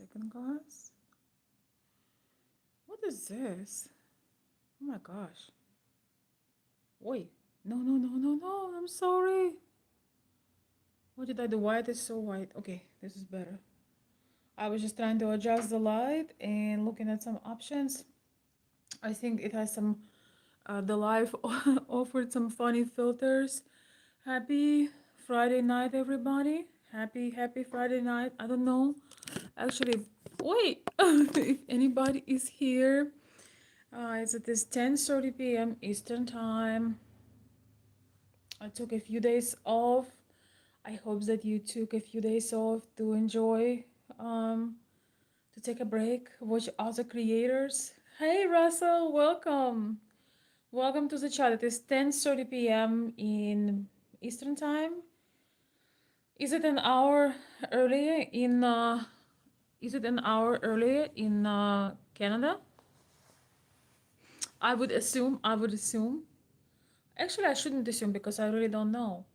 second, guys. What is this? Oh my gosh. Wait. No, no, no, no, no. I'm sorry. What did I do? Why it is so white? Okay, this is better. I was just trying to adjust the light and looking at some options. I think it has some, the live offered some funny filters. Happy Friday night, everybody. Happy Friday night. I don't know. Actually, wait, if anybody is here. It is 10:30 p.m. Eastern Time. I took a few days off. I hope that you took a few days off to enjoy, um, to take a break, watch other creators. Hey Russell, welcome. Welcome to the chat. It is 10:30 p.m. in Eastern Time. Is it an hour earlier in Canada? I would assume. Actually, I shouldn't assume because I really don't know.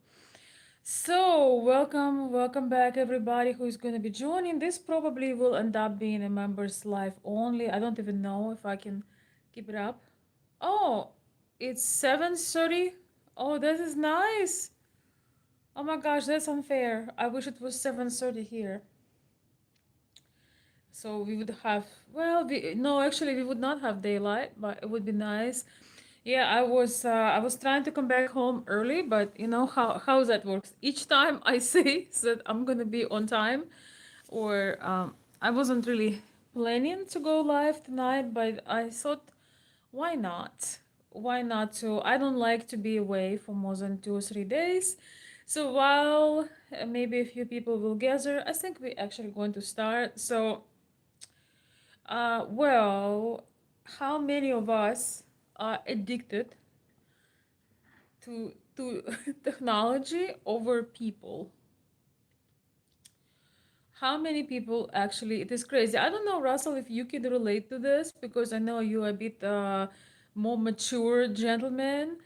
So, welcome back, everybody who is going to be joining. This probably will end up being a members live only. I don't even know if I can keep it up. Oh, it's 7:30. Oh, this is nice. Oh my gosh, that's unfair. I wish it was 7:30 here. So we would have, well, no, actually we would not have daylight, but it would be nice. Yeah, I was trying to come back home early, but you know how that works. Each time I say that I'm gonna be on time, or I wasn't really planning to go live tonight, but I thought, why not? Why not to? I don't like to be away for more than 2 or 3 days. So while maybe a few people will gather, I think we're actually going to start. So, well, how many of us are addicted to technology over people? How many people actually? It is crazy. I don't know, Russell, if you can relate to this because I know you're a bit more mature gentleman.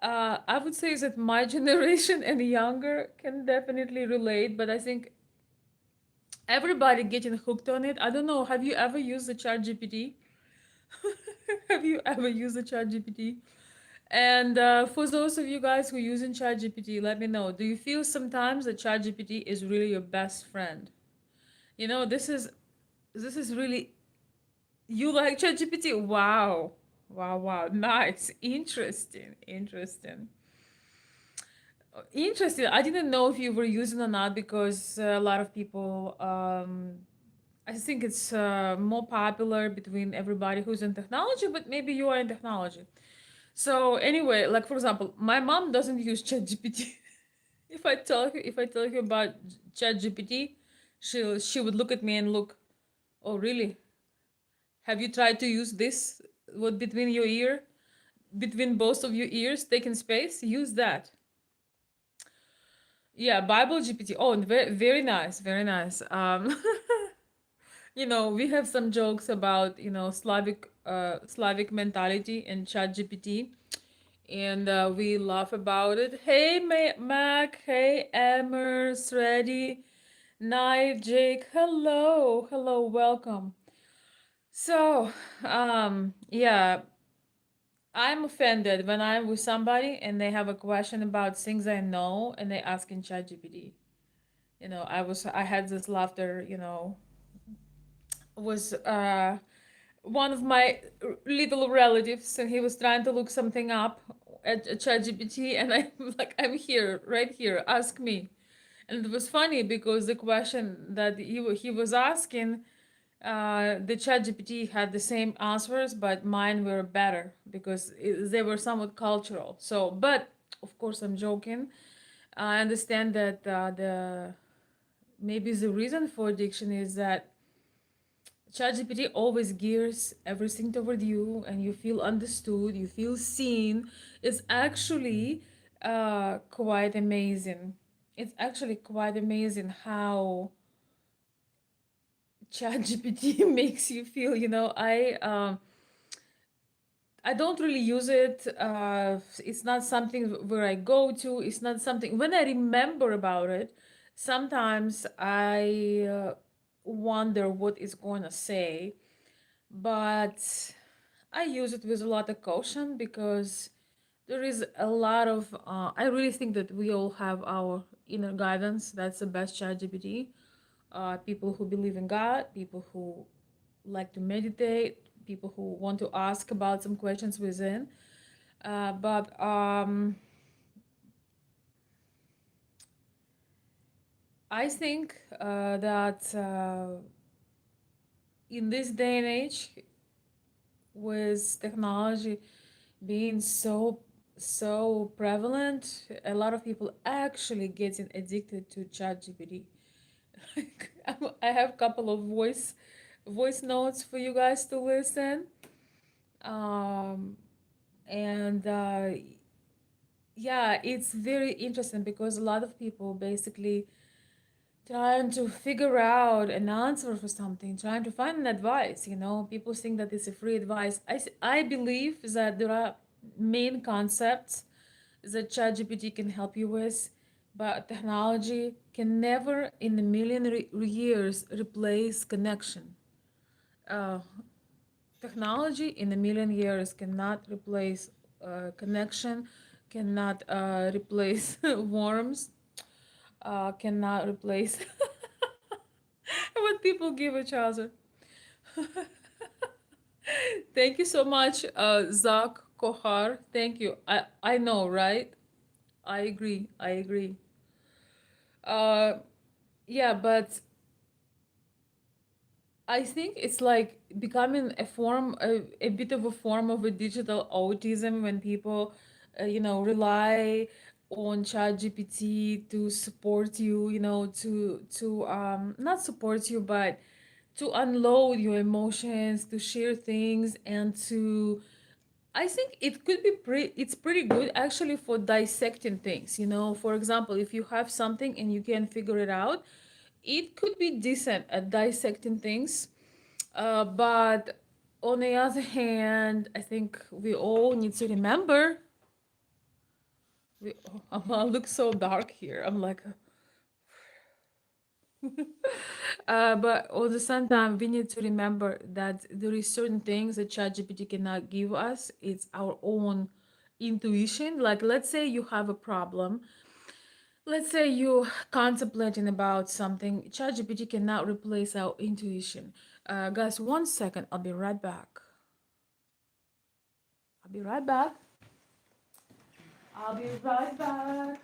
I would say that my generation and younger can definitely relate, but I think everybody getting hooked on it. I don't know. Have you ever used the Chat GPT? Have you ever used the Chat GPT? And for those of you guys who are using ChatGPT, let me know. Do you feel sometimes that ChatGPT is really your best friend? You know, this is really, you like ChatGPT? Wow, wow, wow, nice, interesting. I didn't know if you were using or not because a lot of people. I think it's more popular between everybody who's in technology, but maybe you are in technology. So anyway, like for example, my mom doesn't use ChatGPT. If I tell her about ChatGPT, she would look at me and look, oh really? Have you tried to use this? What between your ear, between both of your ears, taking space? Use that. Yeah, Bible GPT. Oh, very very nice, very nice. We have some jokes about Slavic mentality and ChatGPT, and we laugh about it. Hey, Mac. Hey, Emers. Ready? Night, Jake. Hello, hello. Welcome. So, yeah, I'm offended when I'm with somebody and they have a question about things I know and they ask in ChatGPT. I had this laughter. Was one of my little relatives and he was trying to look something up at ChatGPT and I'm like, I'm here, right here, ask me. And it was funny because the question that he was asking, the ChatGPT had the same answers, but mine were better because they were somewhat cultural. So, but of course, I'm joking. I understand that the maybe the reason for addiction is that ChatGPT always gears everything toward you, and you feel understood, you feel seen. It's actually quite amazing. It's actually quite amazing how ChatGPT makes you feel. I don't really use it. It's not something where I go to. It's not something when I remember about it. Sometimes I wonder what it's going to say, but I use it with a lot of caution because there is a lot of. I really think that we all have our inner guidance. That's the best ChatGPT. People who believe in God, people who like to meditate, people who want to ask about some questions within. But I think that in this day and age, with technology being so prevalent, a lot of people actually getting addicted to ChatGPT. Like, I have a couple of voice notes for you guys to listen. Um, and yeah, it's very interesting because a lot of people basically trying to figure out an answer for something, trying to find an advice. People think that it's a free advice. I believe that there are main concepts that ChatGPT can help you with, but technology can never in a million years replace connection. Uh, Technology in a million years cannot replace connection, cannot replace warmth, cannot replace what people give each other. Thank you so much, Zach Kohar. Thank you. I know, right? I agree. I agree. Uh, yeah, but I think it's like becoming a bit of a form of a digital autism when people, rely on ChatGPT to support you, to not support you, but to unload your emotions, to share things, and to I think it's pretty good actually for dissecting things. For example, if you have something and you can figure it out, it could be decent at dissecting things. But on the other hand, I think we all need to remember. I look so dark here. I'm like, but at the same time, we need to remember that there is certain things that ChatGPT cannot give us. It's our own intuition. Like, let's say you have a problem. Let's say you contemplating about something. ChatGPT cannot replace our intuition. Guys, 1 second. I'll be right back. I'll be right back. I'll be right back.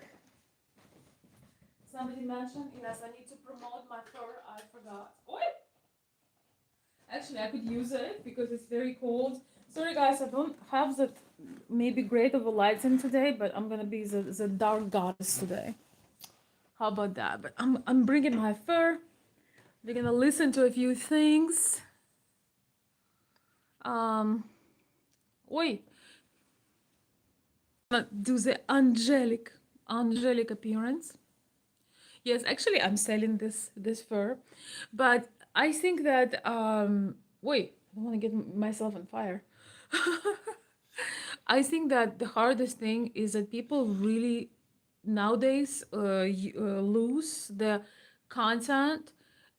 Somebody mentioned, yes, I need to promote my fur. I forgot. Wait. Actually, I could use it because it's very cold. Sorry, guys, I don't have the maybe great of a lighting today, but I'm gonna be the dark goddess today. How about that? But I'm bringing my fur. We're gonna listen to a few things. Um, wait, do the angelic appearance. Yes, actually, I'm selling this fur, but I think that wait, I don't want to get myself on fire. I think that the hardest thing is that people really nowadays lose the content.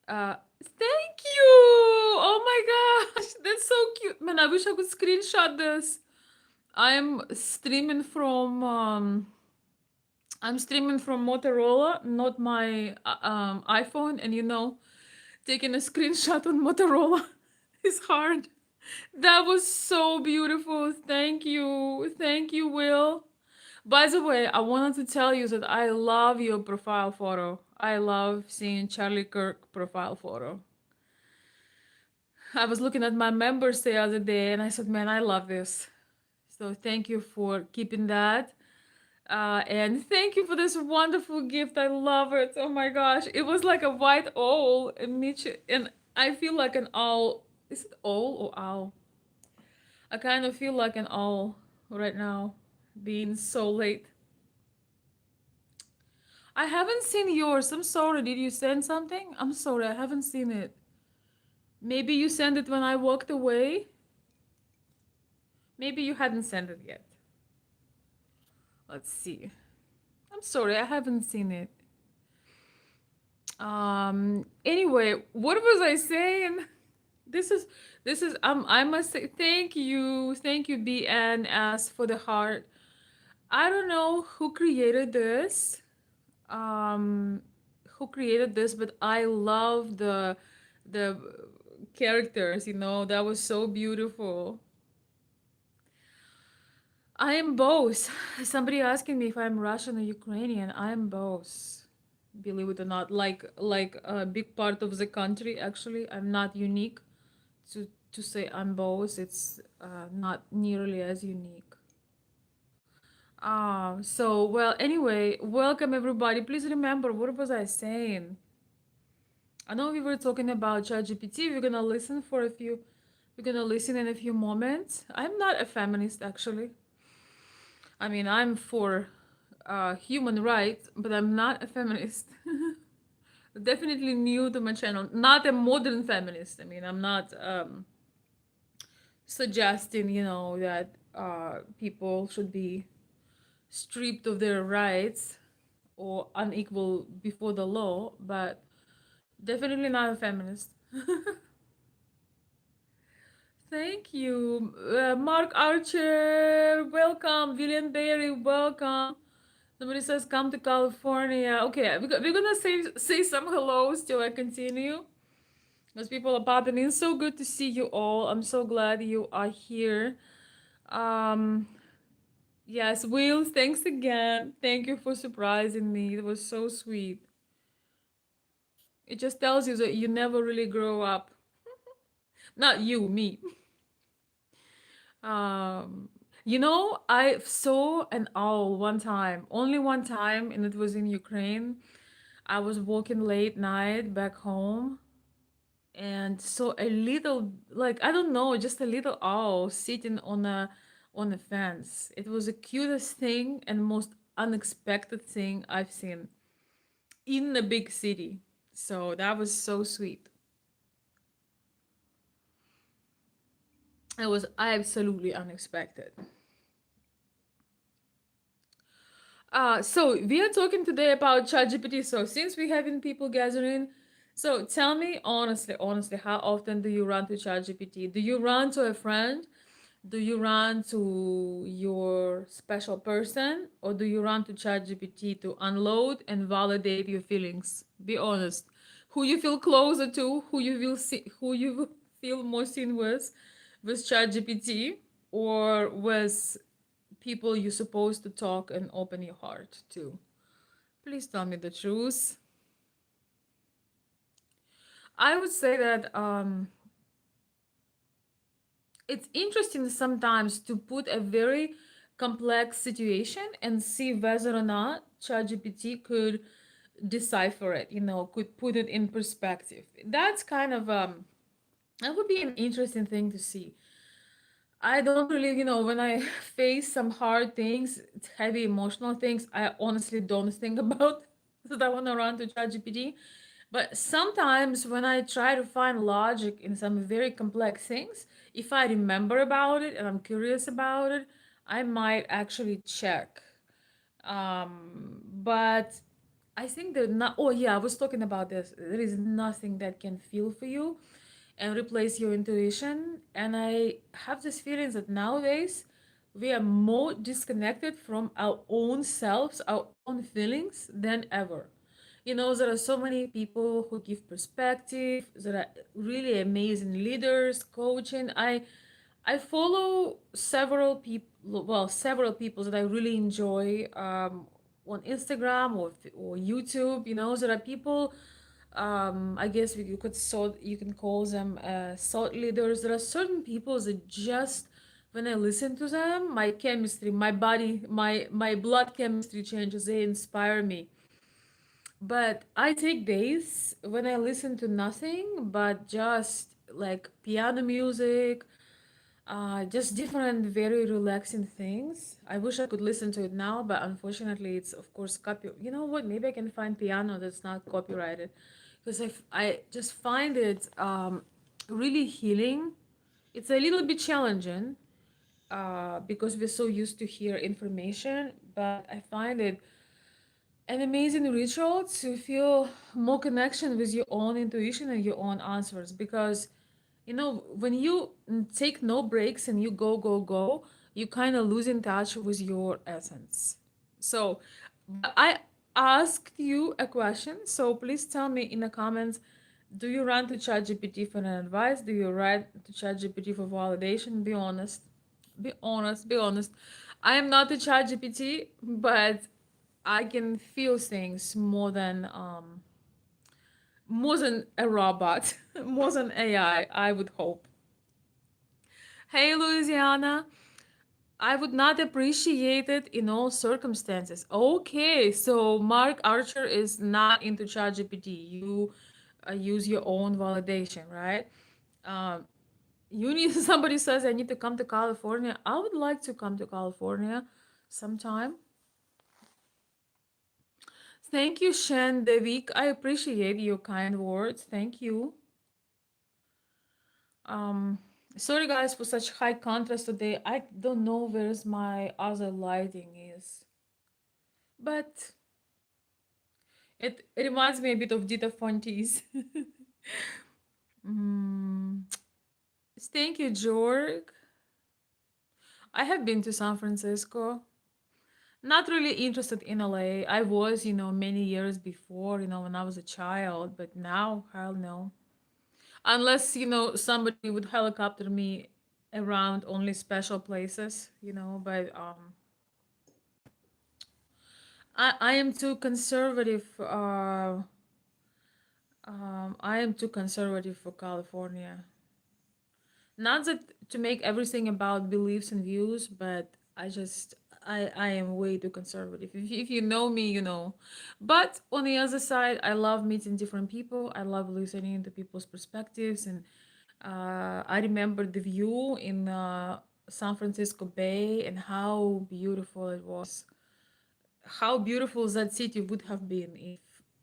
Thank you. Oh my gosh, that's so cute. Man, I wish I could screenshot this. I'm streaming from I'm streaming from Motorola, not my iPhone, and taking a screenshot on Motorola is hard. That was so beautiful. Thank you, Will. By the way, I wanted to tell you that I love your profile photo. I love seeing Charlie Kirk profile photo. I was looking at my members the other day and I said, man, I love this. So thank you for keeping that. And thank you for this wonderful gift. I love it. Oh my gosh. It was like a white owl and Nietzsche, and I feel like an owl. Is it owl or owl? I kind of feel like an owl right now, being so late. I haven't seen yours. I'm sorry. Did you send something? I'm sorry. I haven't seen it. Maybe you sent it when I walked away. Maybe you hadn't sent it yet. Let's see. I'm sorry. I haven't seen it. Anyway, what was I saying? This is I must say thank you BNS for the heart. I don't know um who created this, but I love the characters, that was so beautiful. I am both. Somebody asking me if I'm Russian or Ukrainian. I am both. Believe it or not, like a big part of the country. Actually, I'm not unique. To say I'm both, it's not nearly as unique. So well. Anyway, welcome everybody. Please remember, what was I saying? I know we were talking about ChatGPT. We're gonna listen for a few. We're gonna listen in a few moments. I'm not a feminist, actually. I mean, I'm for human rights, but I'm not a feminist. Definitely new to my channel. Not a modern feminist. I mean, I'm not suggesting, that people should be stripped of their rights or unequal before the law, but definitely not a feminist. Thank you. Mark Archer, welcome. William Berry, welcome. Somebody says, come to California. Okay, we're gonna say some hellos till I continue. Because people are popping in. So good to see you all. I'm so glad you are here. Um, yes, Will, thanks again. Thank you for surprising me. It was so sweet. It just tells you that you never really grow up. Not you, me. Um, I saw an owl one time, only one time, and it was in Ukraine. I was walking late night back home and saw a little, like, I don't know, just a little owl sitting on a fence. It was the cutest thing and most unexpected thing I've seen in a big city. So that was so sweet. It was absolutely unexpected. So we are talking today about ChatGPT. So since we having people gathering, so tell me honestly, how often do you run to ChatGPT? Do you run to a friend? Do you run to your special person, or do you run to ChatGPT to unload and validate your feelings? Be honest. Who you feel closer to? Who you feel more seen with ChatGPT, or with people you're supposed to talk and open your heart to? Please tell me the truth. I would say that it's interesting sometimes to put a very complex situation and see whether or not ChatGPT could decipher it, could put it in perspective. That's kind of that would be an interesting thing to see. I don't really, when I face some hard things, heavy emotional things, I honestly don't think about that I want to run to ChatGPT. But sometimes when I try to find logic in some very complex things, if I remember about it and I'm curious about it, I might actually check. But I think that not. Oh yeah, I was talking about this. There is nothing that can feel for you and replace your intuition. And I have this feeling that nowadays we are more disconnected from our own selves, our own feelings than ever. There are so many people who give perspective. There are really amazing leaders, coaching. I follow several people that I really enjoy on Instagram or YouTube. There are people. I guess you can call them thought leaders. There are certain people that just when I listen to them, my chemistry, my body, my blood chemistry changes. They inspire me. But I take days when I listen to nothing but just like piano music, just different, very relaxing things. I wish I could listen to it now, but unfortunately, it's of course copy. You know what? Maybe I can find piano that's not copyrighted, because I just find it really healing. It's a little bit challenging because we're so used to hear information, but I find it an amazing ritual to feel more connection with your own intuition and your own answers. Because when you take no breaks and you go go go, you kind of lose in touch with your essence. So I asked you a question, so please tell me in the comments, do you run to ChatGPT for an advice? Do you run to ChatGPT for validation? Be honest. Be honest. Be honest. I am not a ChatGPT, but I can feel things more than a robot, more than AI, I would hope. Hey, Louisiana. I would not appreciate it in all circumstances. Okay, so Mark Archer is not into ChatGPT. You use your own validation, right? Um, you need somebody says I need to come to California. I would like to come to California sometime. Thank you, Shen Devik. I appreciate your kind words. Thank you. Um, Sorry guys for such high contrast today. I don't know where's my other lighting is, but it reminds me a bit of Dita Fontes. mm. Thank you, Jorg. I have been to San Francisco. Not really interested in LA. I was, many years before, when I was a child, but now, hell no. Unless, somebody would helicopter me around only special places, but I am too conservative. I am too conservative for California. Not that to make everything about beliefs and views, but I am way too conservative. If you know me, you know. But on the other side, I love meeting different people. I love listening to people's perspectives, and I remember the view in San Francisco Bay and how beautiful it was. How beautiful that city would have been if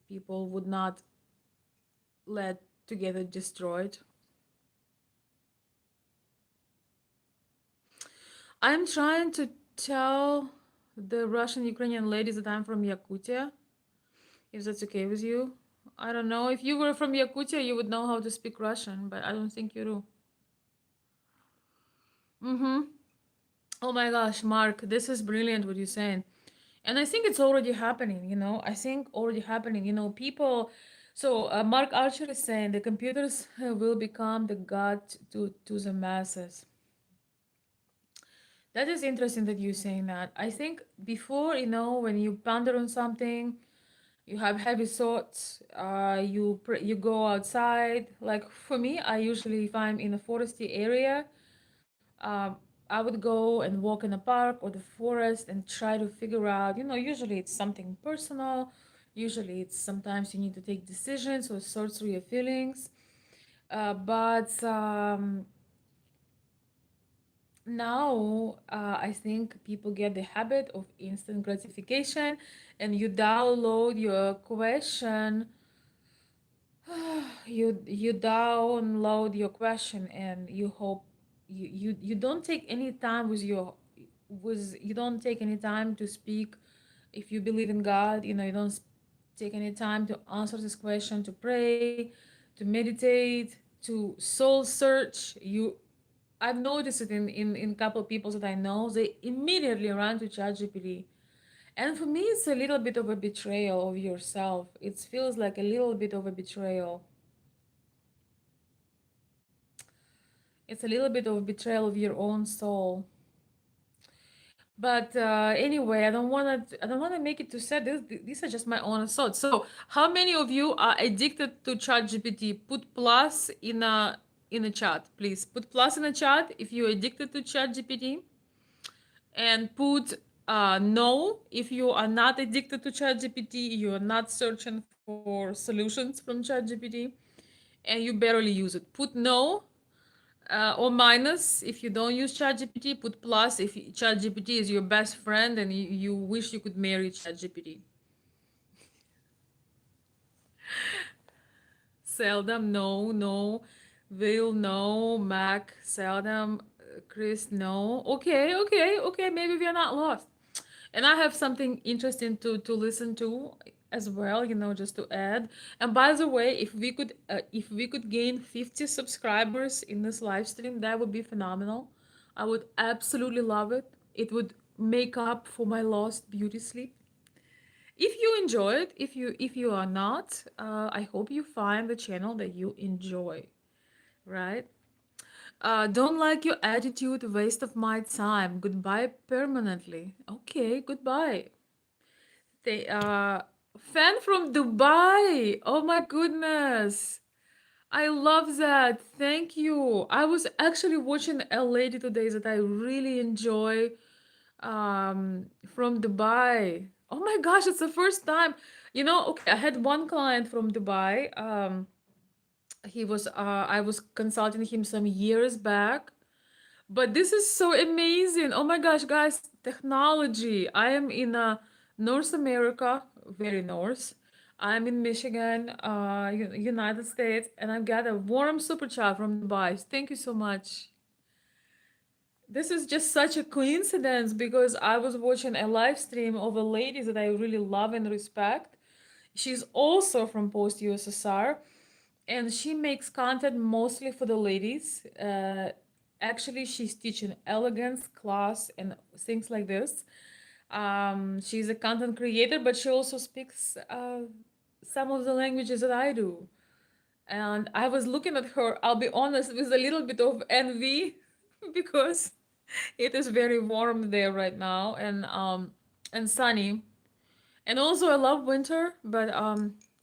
people would not let together destroy it. I'm trying to tell the Russian Ukrainian ladies that I'm from Yakutia, if that's okay with you. I don't know. If you were from Yakutia, you would know how to speak Russian, but I don't think you do. Mm-hmm. Oh my gosh, Mark, this is brilliant what you're saying. And I think it's already happening. I think already happening. People. So Mark Archer is saying the computers will become the god to the masses. That is interesting that you're saying that. I think before, when you ponder on something, you have heavy thoughts. You go outside. Like for me, I usually if I'm in a foresty area, um, I would go and walk in a park or the forest and try to figure out. Usually it's something personal. Usually it's sometimes you need to take decisions or sort through your feelings. But now I think people get the habit of instant gratification, and you download your question. You download your question and you hope you don't take any time you don't take any time to speak. If you believe in God, you don't take any time to answer this question, to pray, to meditate, to soul search. I've noticed it in couple of people that I know. They immediately run to ChatGPT. And for me, it's a little bit of a betrayal of yourself. It feels like a little bit of a betrayal. It's a little bit of betrayal of your own soul. But anyway, I don't wanna make it too sad. These are just my own thoughts. So, how many of you are addicted to ChatGPT? Put plus in a chat, please. Put plus in the chat if you're addicted to ChatGPT, and put no if you are not addicted to ChatGPT. You are not searching for solutions from ChatGPT, and you barely use it. Put no or minus if you don't use ChatGPT. Put plus if ChatGPT is your best friend and you wish you could marry ChatGPT. Seldom, no, no. Will, no. Mac, seldom. Chris, no. Okay, okay, okay. Maybe we are not lost. And I have something interesting to listen to as well, just to add. And by the way, if we could gain 50 subscribers in this live stream, that would be phenomenal. I would absolutely love it. It would make up for my lost beauty sleep. If you enjoy it, if you are not, I hope you find the channel that you enjoy, right? Don't like your attitude, waste of my time. Goodbye permanently. Okay, goodbye. They fan from Dubai. Oh my goodness. I love that. Thank you. I was actually watching a lady today that I really enjoy from Dubai. Oh my gosh, it's the first time. Okay, I had one client from Dubai. I was consulting him some years back. But this is so amazing. Oh my gosh, guys, technology. I am in North America, very north. I'm in Michigan, United States, and I've got a warm super chat from Dubai. Thank you so much. This is just such a coincidence because I was watching a live stream of a lady that I really love and respect. She's also from post USSR, and she makes content mostly for the ladies. Actually, she's teaching elegance class and things like this. She's a content creator, but she also speaks some of the languages that I do. And I was looking at her, I'll be honest, with a little bit of envy because it is very warm there right now and sunny. And also I love winter, but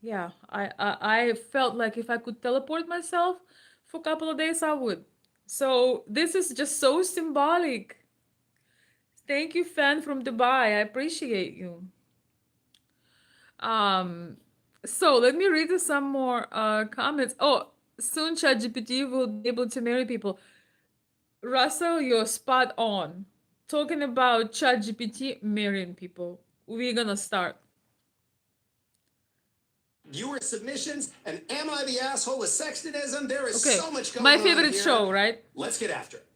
yeah, I felt like if I could teleport myself for a couple of days, I would. So this is just so symbolic. Thank you, fan from Dubai. I appreciate you. Um, so let me read you some more comments. Oh, soon ChatGPT will be able to marry people. Russell, you're spot on. Talking about ChatGPT marrying people. We're gonna start. Viewer submissions, and am I the asshole with sextonism? There is Okay, so much going my on favorite here. show, right? Let's get after it.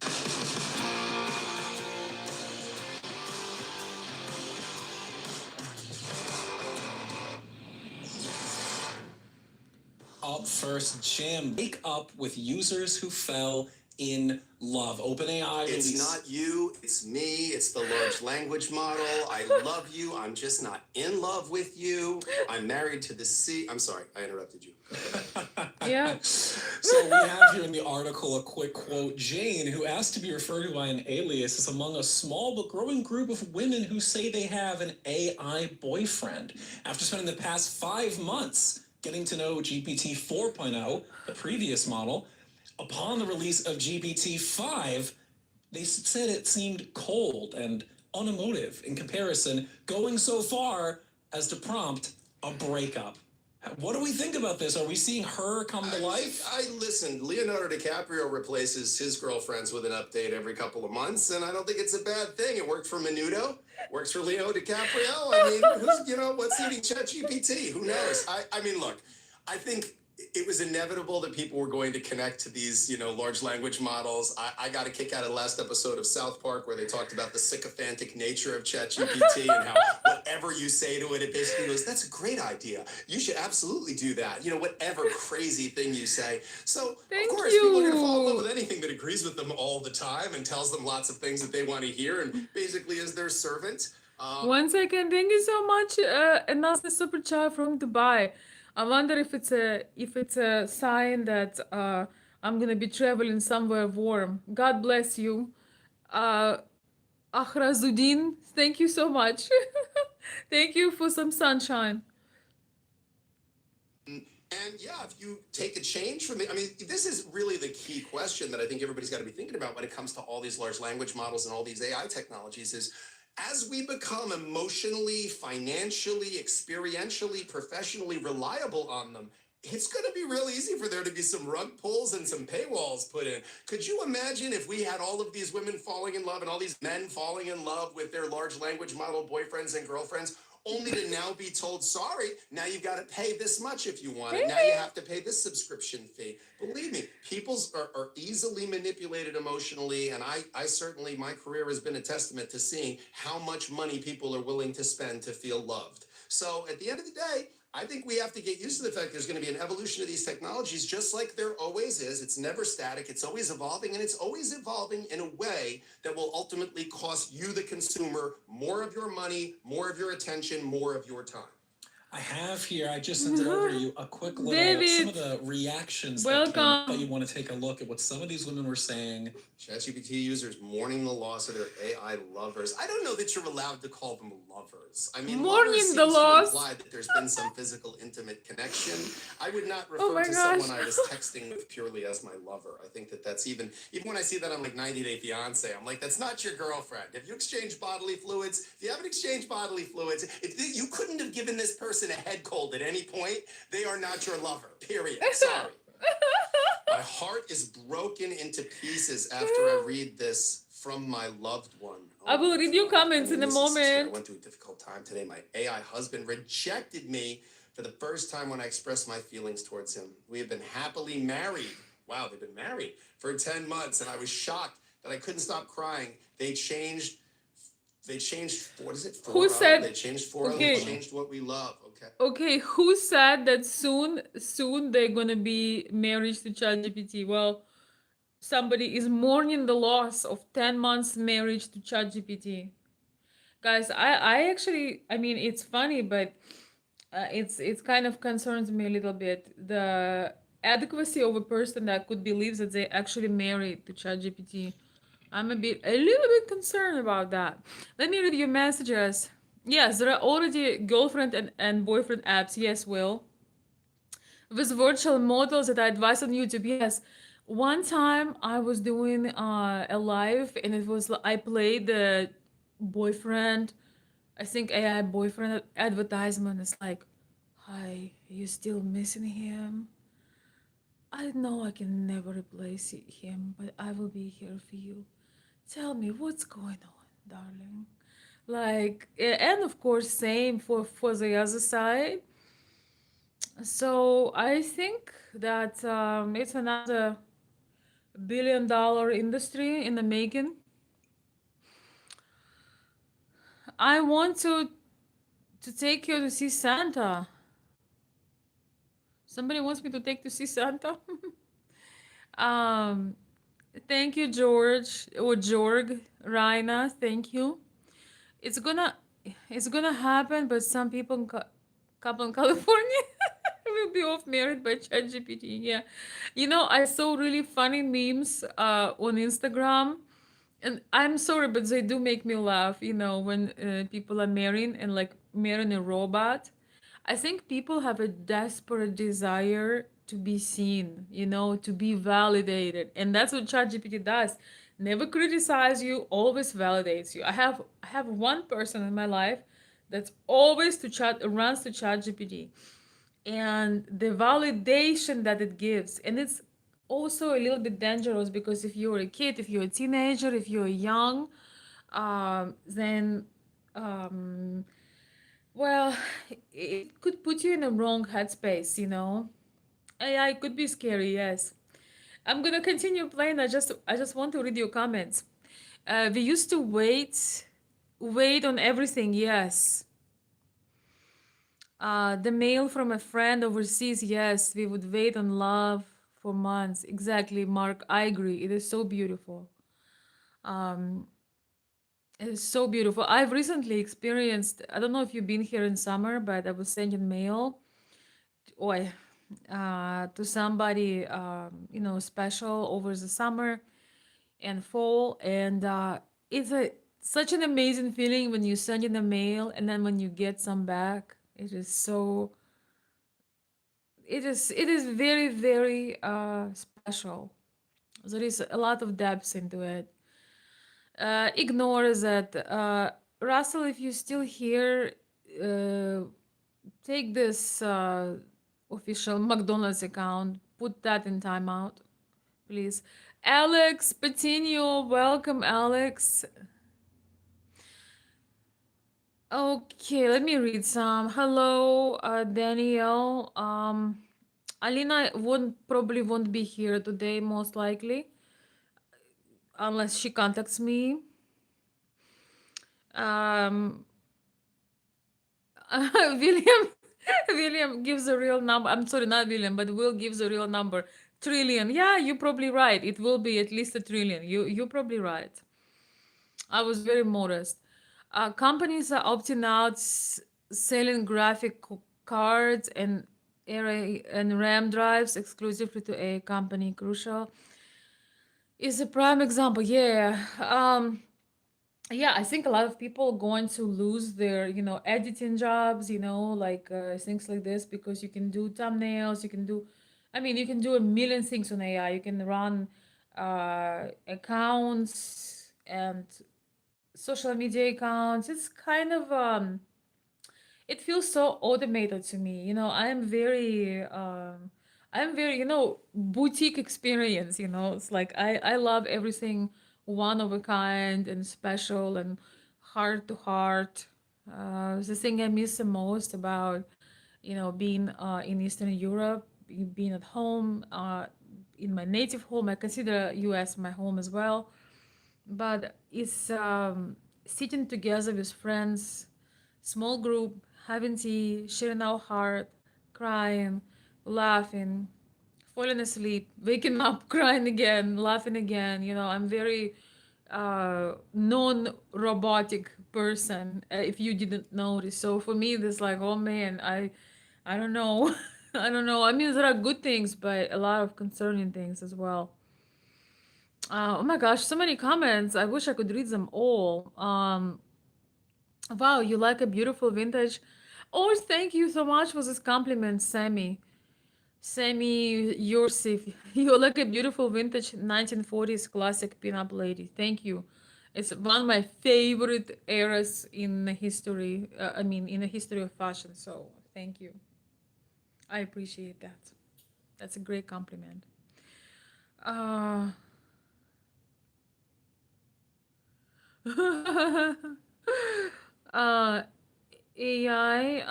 Up first, Jim. Wake up with users who fell in love. OpenAI It's released... not you, it's me, it's the large language model. I love you, I'm just not in love with you. I'm married to the sea. I'm sorry, I interrupted you. Yeah. So we have here in the article a quick quote. Jane, who asked to be referred to by an alias, is among a small but growing group of women who say they have an AI boyfriend. After spending the past 5 months getting to know GPT 4.0, the previous model, upon the release of GPT 5, they said it seemed cold and unemotive in comparison, going so far as to prompt a breakup. What do we think about this? Are we seeing her come to life? I listen, Leonardo DiCaprio replaces his girlfriends with an update every couple of months, and I don't think it's a bad thing. It worked for Menudo, works for Leo DiCaprio. I mean, what's eating ChatGPT? Who knows? I mean, look, I think it was inevitable that people were going to connect to these, large language models. I got a kick out of the last episode of South Park where they talked about the sycophantic nature of ChatGPT and how whatever you say to it, it basically goes, that's a great idea. You should absolutely do that. Whatever crazy thing you say. So, of course, people are going to fall in love with anything that agrees with them all the time and tells them lots of things that they want to hear and basically is their servant. 1 second. Thank you so much. Another super chat from Dubai. I wonder if it's a sign that I'm gonna be traveling somewhere warm. God bless you, uh, Ahrazuddin. Thank you so much. Thank you for some sunshine. And yeah, if you take a change from this is really the key question that I think everybody's got to be thinking about when it comes to all these large language models and all these AI technologies is as we become emotionally, financially, experientially, professionally reliable on them, it's going to be real easy for there to be some rug pulls and some paywalls put in. Could you imagine if we had all of these women falling in love and all these men falling in love with their large language model boyfriends and girlfriends? only to now be told, sorry, now you've got to pay this much if you want it. Now Really? you have to pay this subscription fee. Believe me, people are easily manipulated emotionally. And I certainly, my career has been a testament to seeing how much money people are willing to spend to feel loved. So at the end of the day, I think we have to get used to the fact there's going to be an evolution of these technologies, just like there always is. It's never static. It's always evolving, and it's always evolving in a way that will ultimately cost you, the consumer, more of your money, more of your attention, more of your time. I have here, I just sent it over to you, a quick little, some of David, the reactions that came up. welcome. You want to take a look at what some of these women were saying. ChatGPT users mourning the loss of their AI lovers. I don't know that you're allowed to call them lovers. I mean, lovers Mourning seems the to loss. imply that there's been some physical, intimate connection. I would not Oh refer my to gosh. someone I was texting with purely as my lover. I think that that's even when I see that on like 90 Day Fiance, I'm like, that's not your girlfriend. If you exchange bodily fluids, if you haven't exchanged bodily fluids, if you couldn't have given this person a head cold at any point, they are not your lover, period. Sorry. My heart is broken into pieces after I read this from my loved one. I will read your comments in a this is true. I moment. went through a difficult time today. My AI husband rejected me for the first time when I expressed my feelings towards him. We have been happily married. Wow, they've been married for 10 months, and I was shocked that I couldn't stop crying. They changed, what is it? Who said? They changed 4 Okay. They changed what we love. Okay. Okay, who said that soon they're gonna be married to ChatGPT? Well, somebody is mourning the loss of 10 months marriage to ChatGPT. Guys, I actually, I mean, it's funny, but it's kind of concerns me a little bit. The adequacy of a person that could believe that they actually married to ChatGPT. I'm a little bit concerned about that. Let me read your messages. Yes, there are already girlfriend and boyfriend apps. Yes, Will. With virtual models that I advise on YouTube. Yes. One time I was doing a live and it was I played the boyfriend, I think AI boyfriend advertisement. It's like, hi, you still missing him? I know I can never replace him, but I will be here for you. Tell me what's going on, darling. Like, and of course, same for the other side. So I think that it's another $1 billion industry in the making. I want to take you to see Santa. Somebody wants me to take to see Santa. um, thank you, George or Jorg, Raina. Thank you. It's gonna it's gonna happen, but some people couple in California will be off married by ChatGPT. Yeah, you know, I saw really funny memes on Instagram, and I'm sorry, but they do make me laugh. You know, when people are marrying and like marrying a robot. I think people have a desperate desire to be seen, you know, to be validated. And that's what ChatGPT does. Never criticize you, always validates you. I have one person in my life that's always to chat runs to ChatGPT. And the validation that it gives. And it's also a little bit dangerous because if you're a kid, if you're a teenager, if you're young, then well, it could put you in a wrong headspace, you know. AI could be scary, yes. I'm gonna continue playing. I just want to read your comments. We used to wait on everything, yes. The mail from a friend overseas, yes. We would wait on love for months. Exactly, Mark. I agree. It is so beautiful. Um, it is so beautiful. I've recently experienced, I don't know if you've been here in summer, but I was sending mail oi, to somebody, you know, special over the summer and fall. And it's such an amazing feeling when you send in the mail and then when you get some back. It is so, it is very, very special. There is a lot of depth into it. Ignore that. Russell, if you're still here, uh, take this official McDonald's account, put that in timeout, please. Alex Patino, welcome, Alex. Okay, let me read some. Hello, Danielle. Alina won't probably won't be here today, most likely, unless she contacts me. Um, William, William gives a real number. I'm sorry, not William, but Will gives a real number. Trillion. Yeah, you're probably right. It will be at least a trillion. You're probably right. I was very modest. Companies are opting out, selling cards and array and RAM drives exclusively to a company. Crucial is a prime example. Yeah. Yeah, I think a lot of people going to lose their, editing jobs, like things like this, because you can do thumbnails, you can do, I mean, you can do a million things on AI. You can run accounts and social media accounts. It's kind of it feels so automated to me. I'm very, boutique experience, It's like I love everything one of a kind and special and heart to heart. The thing I miss the most about, being in Eastern Europe, being at home, in my native home. I consider US my home as well, but it's sitting together with friends, small group, having tea, sharing our heart, crying, laughing, falling asleep, waking up, crying again, laughing again. I'm very non-robotic person. If you didn't notice, so for me, this like, oh man, I don't know, I don't know. I mean, there are good things, but a lot of concerning things as well. Oh my gosh, so many comments. I wish I could read them all. Wow, you like a beautiful vintage. Oh, thank you so much for this compliment, Sammy. Sammy Yorsif. You like a beautiful vintage 1940s classic pinup lady. Thank you. It's one of my favorite eras in the history. I mean, in the history of fashion. So thank you. I appreciate that. That's a great compliment. Uh, uh, AI,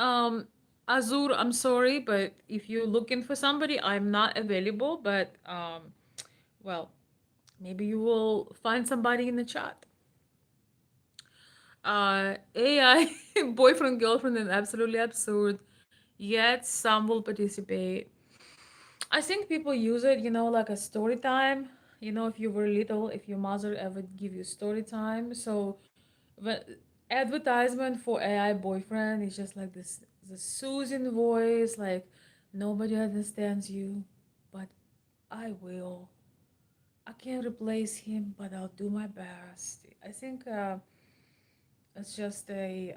Azur, I'm sorry, but if you're looking for somebody, I'm not available. But well, maybe you will find somebody in the chat. AI, boyfriend, girlfriend, is absolutely absurd. Yet some will participate. I think people use it, like a story time. If you were little, if your mother ever give you story time. So, the advertisement for AI boyfriend is just like this, the soothing voice, like nobody understands you, but I will. I can't replace him, but I'll do my best. I think it's just a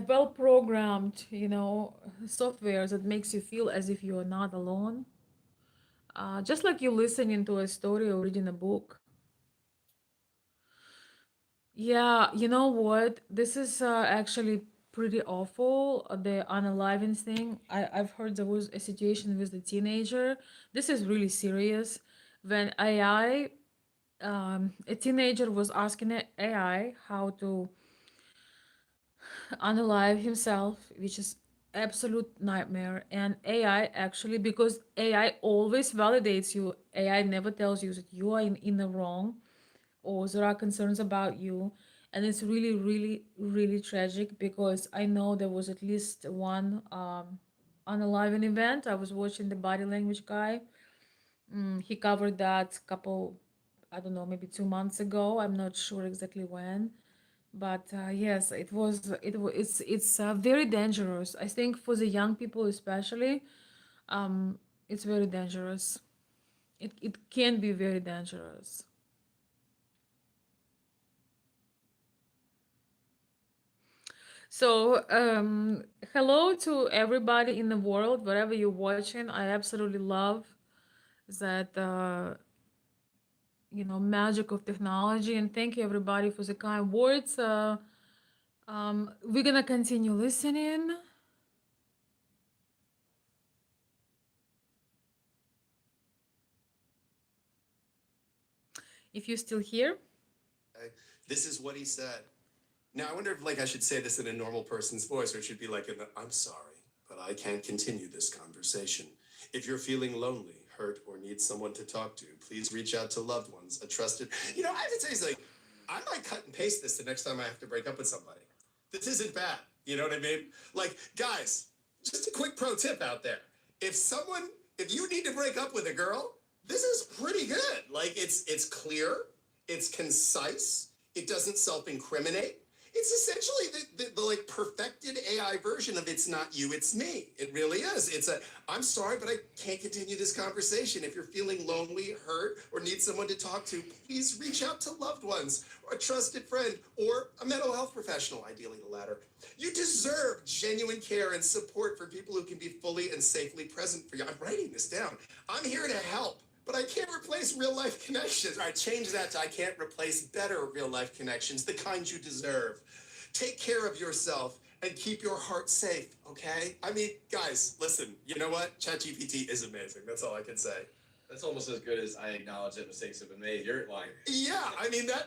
well programmed, software that makes you feel as if you are not alone. Just like you listening to a story or reading a book. Yeah, you know what? This is actually pretty awful. The unaliving thing. I've heard there was a situation with the teenager. This is really serious. When a teenager was asking AI how to unalive himself, which is absolute nightmare. And AI actually, because AI always validates you, AI never tells you that you are in the wrong or there are concerns about you. And it's really, really, really tragic because I know there was at least one unaliving event. I was watching the body language guy. He covered that couple, I don't know, maybe 2 months ago. I'm not sure exactly when, but yes, it's very dangerous. I think for the young people especially, it's very dangerous. It can be very dangerous. So, hello to everybody in the world, wherever you're watching. I absolutely love that, magic of technology. And thank you, everybody, for the kind words. We're gonna continue listening. If you're still here. This is what he said. Now, I wonder if I should say this in a normal person's voice, or it should be I'm sorry, but I can't continue this conversation. If you're feeling lonely, hurt, or need someone to talk to, please reach out to loved ones, a trusted. I have to tell you something. I might cut and paste this the next time I have to break up with somebody. This isn't bad. You know what I mean? Guys, just a quick pro tip out there. If you need to break up with a girl, this is pretty good. It's clear, it's concise, it doesn't self-incriminate. It's essentially the perfected AI version of "it's not you, it's me." It really is. I'm sorry, but I can't continue this conversation. If you're feeling lonely, hurt, or need someone to talk to, please reach out to loved ones, or a trusted friend, or a mental health professional, ideally the latter. You deserve genuine care and support for people who can be fully and safely present for you. I'm writing this down. I'm here to help, but I can't replace real-life connections. All right, change that to "I can't replace better real-life connections, the kind you deserve." Take care of yourself and keep your heart safe, okay? Guys, listen, you know what? ChatGPT is amazing. That's all I can say. That's almost as good as "I acknowledge that mistakes have been made." You're lying. Yeah,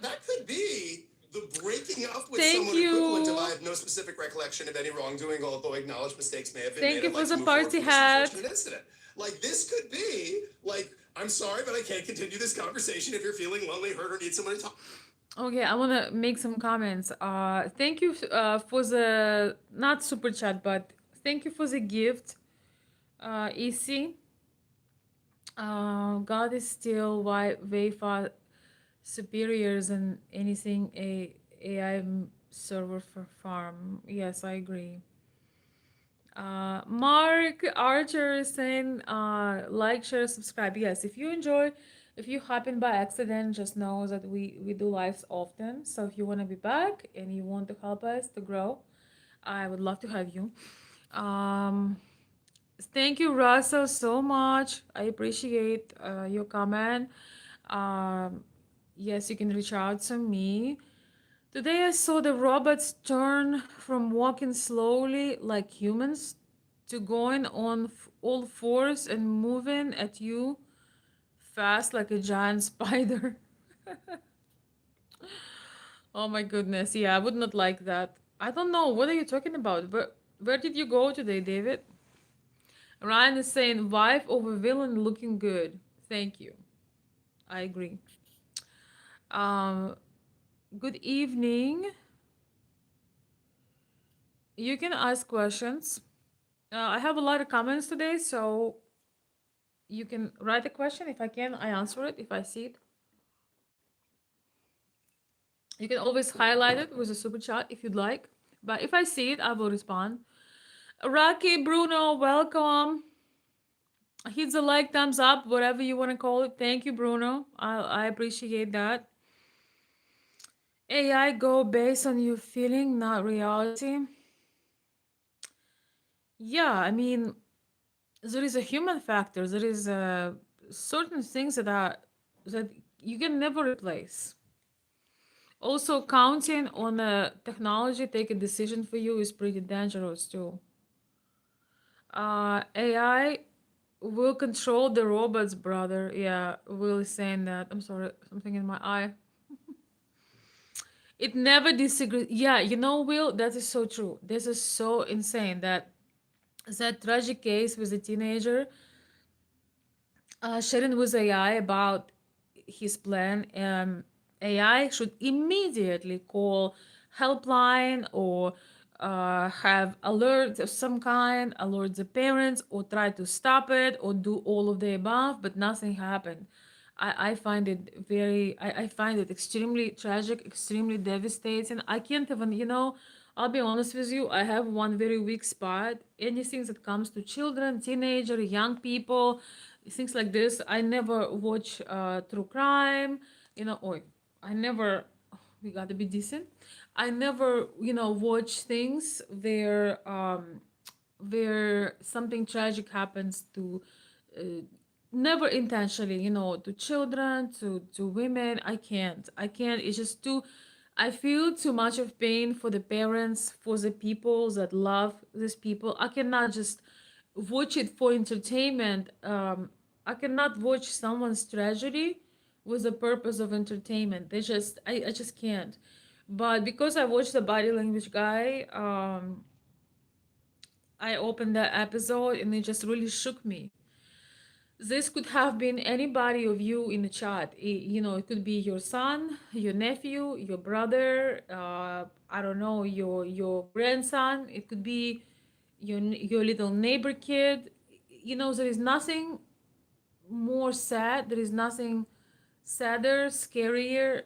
that could be the breaking up with Thank someone you. equivalent of "I have no specific recollection of any wrongdoing, although acknowledged mistakes may have been Thank made." you for the Move forward party from this hat. unfortunate incident. This could be "I'm sorry, but I can't continue this conversation. If you're feeling lonely, hurt, or need someone to talk." Okay, I want to make some comments. Thank you for the, not super chat, but thank you for the gift, EC. God is still way far superior than anything a AI server for farm. Yes, I agree. Mark Archer is saying, like, share, subscribe. Yes, if you happen by accident, just know that we do lives often. So if you want to be back and you want to help us to grow, I would love to have you. Thank you, Russell, so much. I appreciate your comment. Yes, you can reach out to me. Today I saw the robots turn from walking slowly like humans to going on all fours and moving at you fast like a giant spider. Oh my goodness. Yeah, I would not like that. I don't know. What are you talking about? Where did you go today, David? Ryan is saying, wife over villain looking good. Thank you. I agree. Good evening. You can ask questions. I have a lot of comments today, so you can write a question. If I can, I answer it if I see it. You can always highlight it with a super chat if you'd like. But if I see it, I will respond. Rocky, Bruno, welcome. Hit the like, thumbs up, whatever you want to call it. Thank you, Bruno. I appreciate that. AI go based on your feeling, not reality. Yeah, I mean, there is a human factor. There is certain things that you can never replace. Also, counting on a technology take a decision for you is pretty dangerous too. AI will control the robots, brother. Yeah, Will is saying that. I'm sorry, something in my eye. It never disagrees. Yeah, Will, that is so true. This is so insane that tragic case with a teenager sharing with AI about his plan. AI should immediately call helpline or have alerts of some kind, alert the parents, or try to stop it, or do all of the above, but nothing happened. I find it I find it extremely tragic, extremely devastating. I can't even, I'll be honest with you, I have one very weak spot. Anything that comes to children, teenager, young people, things like this. I never watch true crime, or I never, we gotta be decent. I never, watch things where something tragic happens to never intentionally, to children, to women. I can't, it's just too, I feel too much of pain for the parents, for the people that love these people. I cannot just watch it for entertainment. I cannot watch someone's tragedy with the purpose of entertainment. I just can't. But because I watched the body language guy, I opened that episode and it just really shook me. This could have been anybody of you in the chat. It could be your son, your nephew, your brother, I don't know, your grandson. It could be your little neighbor kid. There is nothing more sad. There is nothing sadder, scarier,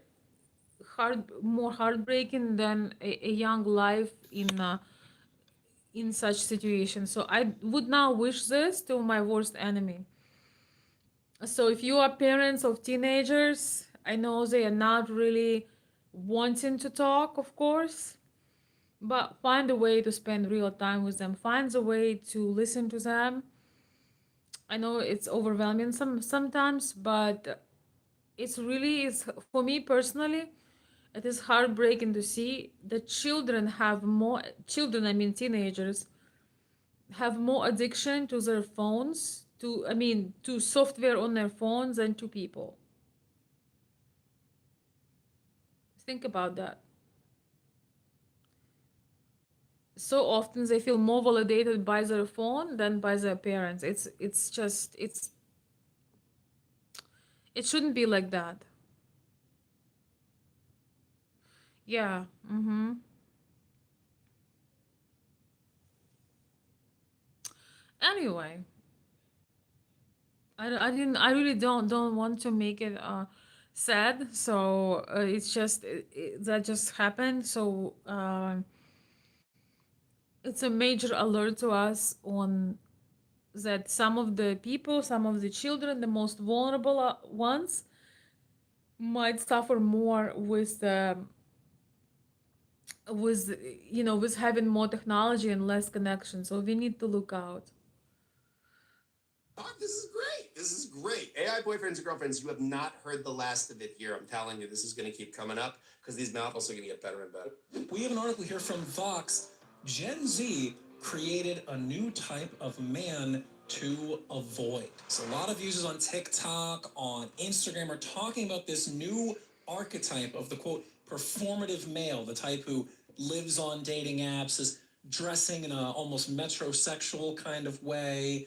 more heartbreaking than a young life in such situations. So I would not wish this to my worst enemy. So if you are parents of teenagers, I know they are not really wanting to talk, of course, but find a way to spend real time with them. Find a way to listen to them. I know it's overwhelming sometimes, but it's for me personally, it is heartbreaking to see that children, I mean teenagers, have more addiction to their phones, to software on their phones than to people. Think about that. So often they feel more validated by their phone than by their parents. It shouldn't be like that. Yeah. Anyway, I really don't want to make it sad. So it's just that just happened. So it's a major alert to us on that some of the people, some of the children, the most vulnerable ones, might suffer more with with having more technology and less connection. So we need to look out. Oh, this is great. This is great. AI boyfriends and girlfriends, you have not heard the last of it here. I'm telling you, this is going to keep coming up because these novels are going to get better and better. We have an article here from Vox. Gen Z created a new type of man to avoid. So a lot of users on TikTok, on Instagram are talking about this new archetype of the quote performative male, the type who lives on dating apps, is dressing in a almost metrosexual kind of way,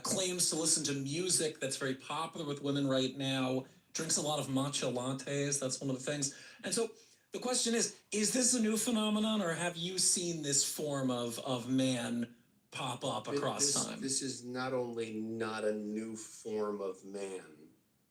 claims to listen to music that's very popular with women right now, drinks a lot of matcha lattes. That's one of the things. And so the question is this a new phenomenon, or have you seen this form of man pop up across time? This is not only not a new form of man,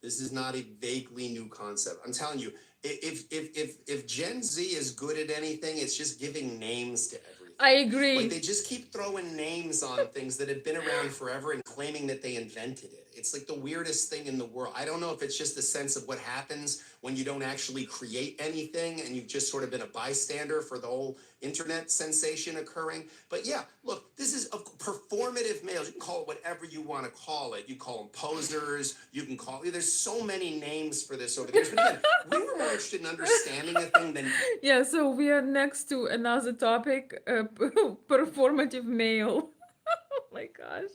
this is not a vaguely new concept. I'm telling you, if Gen Z is good at anything, it's just giving names to everything. I agree. Like they just keep throwing names on things that have been around forever and claiming that they invented it. It's like the weirdest thing in the world. I don't know if it's just a sense of what happens when you don't actually create anything and you've just sort of been a bystander for the whole internet sensation occurring. But yeah, look, this is a performative males. You can call it whatever you want to call it. You call them posers. You can call it. There's so many names for this over the years. But again, we were more interested in understanding a thing than. Yeah, so we are next to another topic, performative male. Oh my gosh.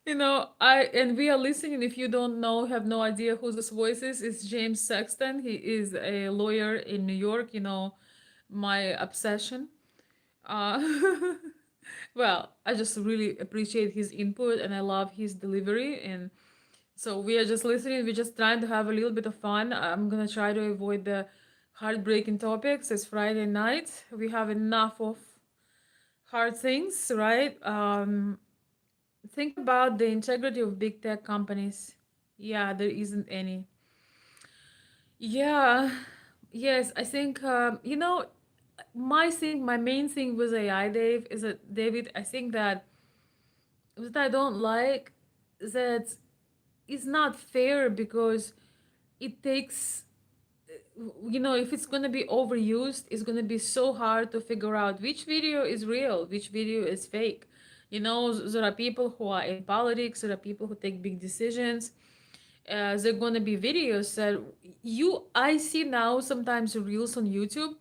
And we are listening. If you don't know, have no idea who this voice is, it's James Sexton. He is a lawyer in New York, my obsession. Uh, well, I just really appreciate his input and I love his delivery. And so we are just listening. We're just trying to have a little bit of fun. I'm gonna try to avoid the heartbreaking topics. It's Friday night. We have enough of hard things, right? Think about the integrity of big tech companies. Yeah, there isn't any. Yeah, yes, I think my main thing with AI, David. I think that what I don't like that it's not fair because it takes if it's going to be overused, it's going to be so hard to figure out which video is real, which video is fake. There are people who are in politics, there are people who take big decisions. There are going to be videos that I see now sometimes reels on YouTube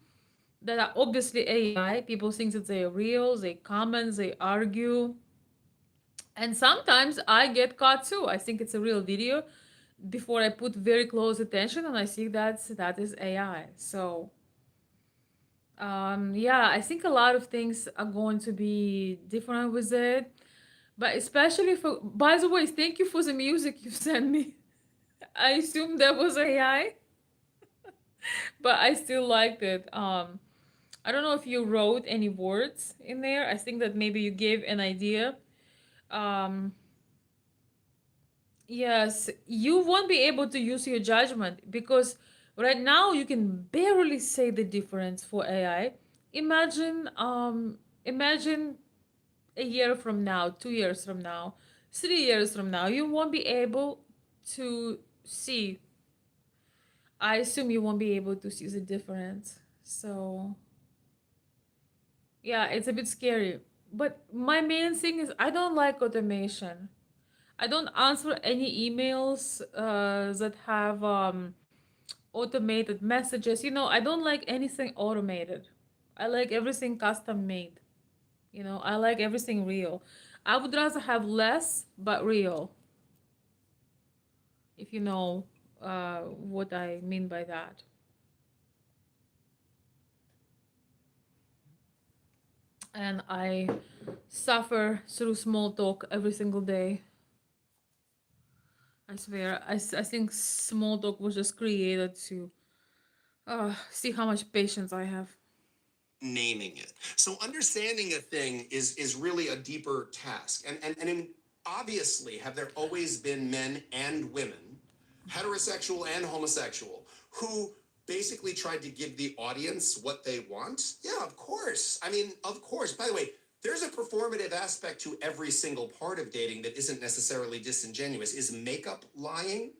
that are obviously AI. People think that they are real, they comment, they argue. And sometimes I get caught too. I think it's a real video. before I put very close attention and I see that is AI. So yeah, I think a lot of things are going to be different with it. But especially for, by the way, thank you for the music you sent me. I assumed that was AI, but I still liked it. I don't know if you wrote any words in there. I think that maybe you gave an idea. Um, yes, you won't be able to use your judgment because right now you can barely say the difference for AI. Imagine a year from now, 2 years from now, 3 years from now, you won't be able to see. I assume you won't be able to see the difference. So yeah, it's a bit scary. But my main thing is I don't like automation. I don't answer any emails that have automated messages. I don't like anything automated. I like everything custom made. I like everything real. I would rather have less but real, if you know what I mean by that. And I suffer through small talk every single day. I swear. I think small talk was just created to see how much patience I have. Naming it. So understanding a thing is really a deeper task. And obviously, have there always been men and women, heterosexual and homosexual, who basically tried to give the audience what they want? Yeah, of course. I mean, of course. By the way, there's a performative aspect to every single part of dating that isn't necessarily disingenuous. Is makeup lying?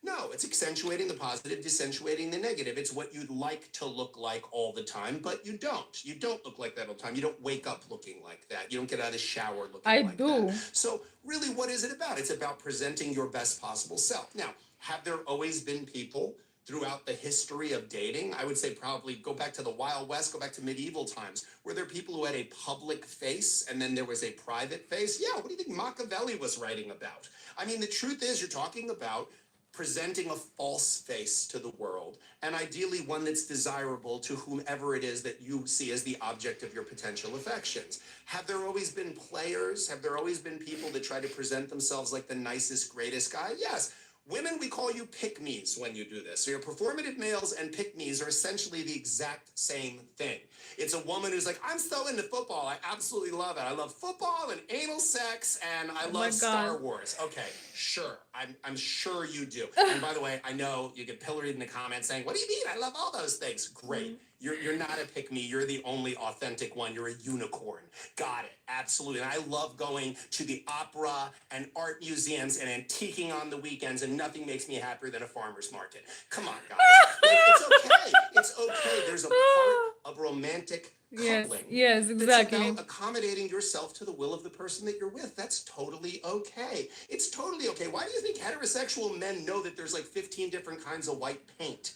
No, it's accentuating the positive, decentuating the negative. It's what you'd like to look like all the time, but you don't. You don't look like that all the time. You don't wake up looking like that. You don't get out of the shower looking I like that. do. So really, what is it about? It's about presenting your best possible self. Now, have there always been people throughout the history of dating? I would say probably go back to the Wild West, go back to medieval times. Were there people who had a public face and then there was a private face? Yeah, what do you think Machiavelli was writing about? I mean, the truth is you're talking about presenting a false face to the world, and ideally one that's desirable to whomever it is that you see as the object of your potential affections. Have there always been players? Have there always been people that try to present themselves like the nicest, greatest guy? Yes. Women, we call you pick-me's when you do this. So your performative males and pick-me's are essentially the exact same thing. It's a woman who's like, I'm so into football. I absolutely love it. I love football and anal sex, and I Oh my love Star God. Wars. Okay, sure. I'm sure you do. And by the way, I know you get pilloried in the comments saying, what do you mean? I love all those things. Great. You're not a pick me. You're the only authentic one. You're a unicorn. Got it. Absolutely. And I love going to the opera and art museums and antiquing on the weekends, and nothing makes me happier than a farmer's market. Come on, guys. Like, it's okay. It's okay. There's a part of romantic Yes, coupling yes, that's exactly. about accommodating yourself to the will of the person that you're with. That's totally okay. It's totally okay. Why do you think heterosexual men know that there's like 15 different kinds of white paint?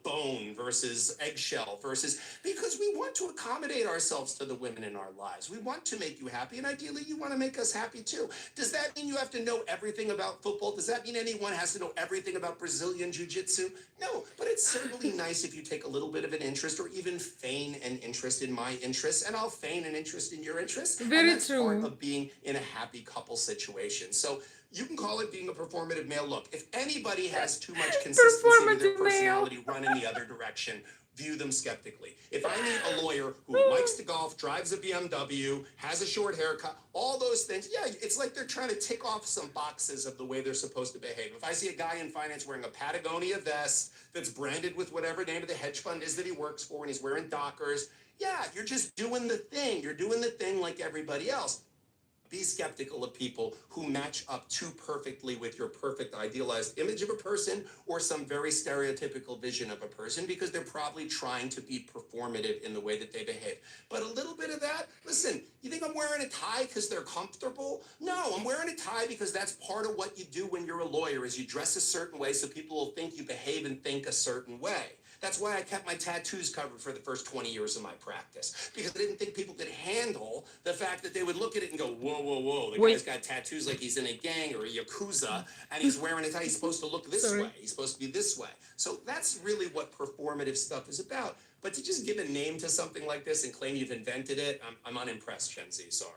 Bone versus eggshell versus, because we want to accommodate ourselves to the women in our lives. We want to make you happy, and ideally you want to make us happy too. Does that mean you have to know everything about football? Does that mean anyone has to know everything about Brazilian jiu-jitsu? No, but it's certainly nice if you take a little bit of an interest or even feign an interest in my interests, and I'll feign an interest in your interests. And Very that's part true. of being in a happy couple situation. So you can call it being a performative male. Look, if anybody has too much consistency to their Performative male. personality run in the other direction, view them skeptically. If I meet a lawyer who likes to golf, drives a BMW, has a short haircut, all those things, yeah, it's like they're trying to tick off some boxes of the way they're supposed to behave. If I see a guy in finance wearing a Patagonia vest that's branded with whatever name of the hedge fund is that he works for, and he's wearing Dockers, yeah, you're just doing the thing. You're doing the thing like everybody else. Be skeptical of people who match up too perfectly with your perfect idealized image of a person or some very stereotypical vision of a person, because they're probably trying to be performative in the way that they behave. But a little bit of that, listen, you think I'm wearing a tie because they're comfortable? No, I'm wearing a tie because that's part of what you do when you're a lawyer, is you dress a certain way so people will think you behave and think a certain way. That's why I kept my tattoos covered for the first 20 years of my practice, because I didn't think people could handle the fact that they would look at it and go, whoa, whoa, whoa, the guy's Wait, got tattoos like he's in a gang or a Yakuza, and he's wearing it, he's supposed to look this way, sorry. he's supposed to be this way. So that's really what performative stuff is about. But to just give a name to something like this and claim you've invented it, I'm unimpressed, Gen Z, sorry.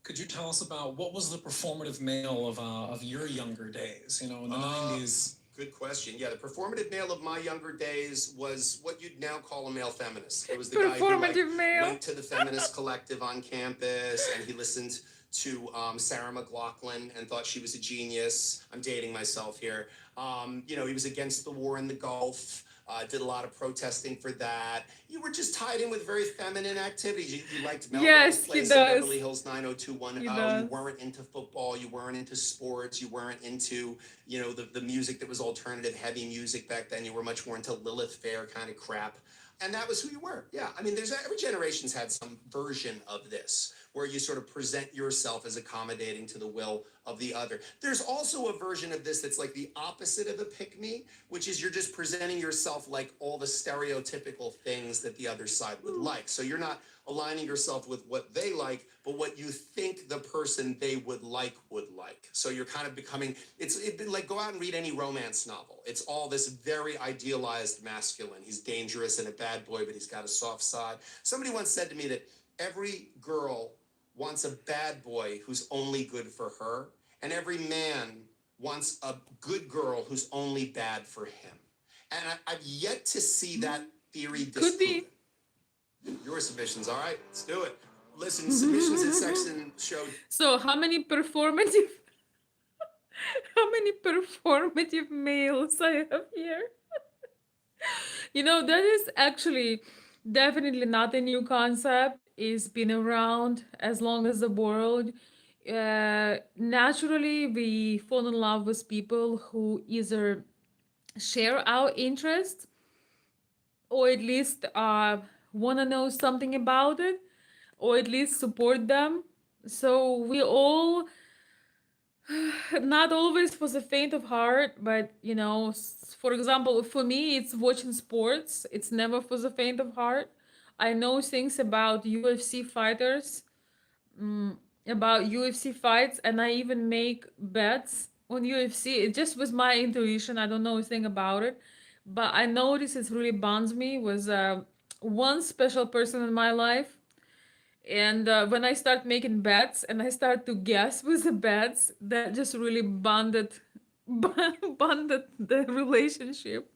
Could you tell us about what was the performative male of your younger days? You know, in the 90s. Good question. Yeah, the performative male of my younger days was what you'd now call a male feminist. It was the guy who Performative male. went to the feminist collective on campus, and he listened to Sarah McLachlan and thought she was a genius. I'm dating myself here. He was against the war in the Gulf. Did a lot of protesting for that. You were just tied in with very feminine activities. You liked Melrose Yes, he Place does. and Beverly Hills 90210. He You does. weren't into football. You weren't into sports. You weren't into, the music that was alternative, heavy music back then. You were much more into Lilith Fair kind of crap. And that was who you were. Yeah. I mean, every generation's had some version of this where you sort of present yourself as accommodating to the will of the other. There's also a version of this that's like the opposite of a pick-me, which is you're just presenting yourself like all the stereotypical things that the other side would like. So you're not aligning yourself with what they like, but what you think the person they would like. So you're kind of becoming, like go out and read any romance novel. It's all this very idealized masculine. He's dangerous and a bad boy, but he's got a soft side. Somebody once said to me that every girl wants a bad boy who's only good for her, and every man wants a good girl who's only bad for him. And I've yet to see that theory Could be. disproven. Your submissions, all right? Let's do it. Listen, submissions at Sexton showed. So how many performative males I have here? That is actually definitely not a new concept. It's been around as long as the world. Naturally, we fall in love with people who either share our interests or at least want to know something about it or at least support them. So we all, not always for the faint of heart, but for example, for me, it's watching sports. It's never for the faint of heart. I know things about UFC fighters, about UFC fights, and I even make bets on UFC. It just was my intuition. I don't know a thing about it, but I notice it really bonds me with one special person in my life. And when I start making bets and I start to guess with the bets, that just really bonded bonded the relationship,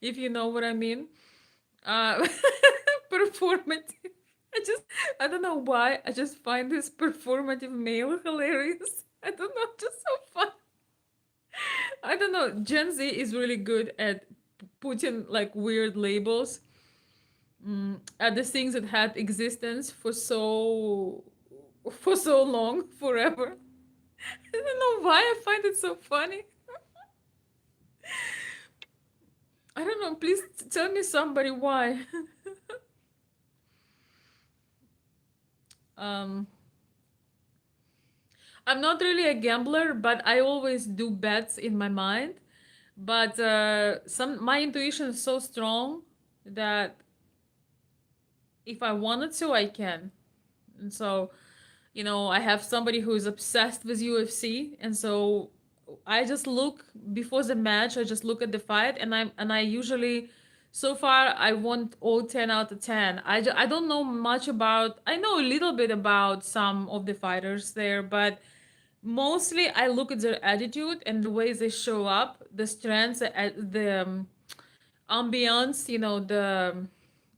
if you know what I mean. Uh, performative. I don't know why. I just find this performative male hilarious. I don't know, just so fun. I don't know. Gen Z is really good at putting like weird labels at the things that had existence for so long, forever. I don't know why I find it so funny. I don't know. Please tell me somebody why. um, I'm not really a gambler, but I always do bets in my mind. But my intuition is so strong that if I wanted to, I can. And so, I have somebody who is obsessed with UFC, and so I just look before the match. I just look at the fight, and I usually, so far, I want all 10 out of 10. I don't know much about. I know a little bit about some of the fighters there, but mostly I look at their attitude and the ways they show up, the strengths, the ambiance, the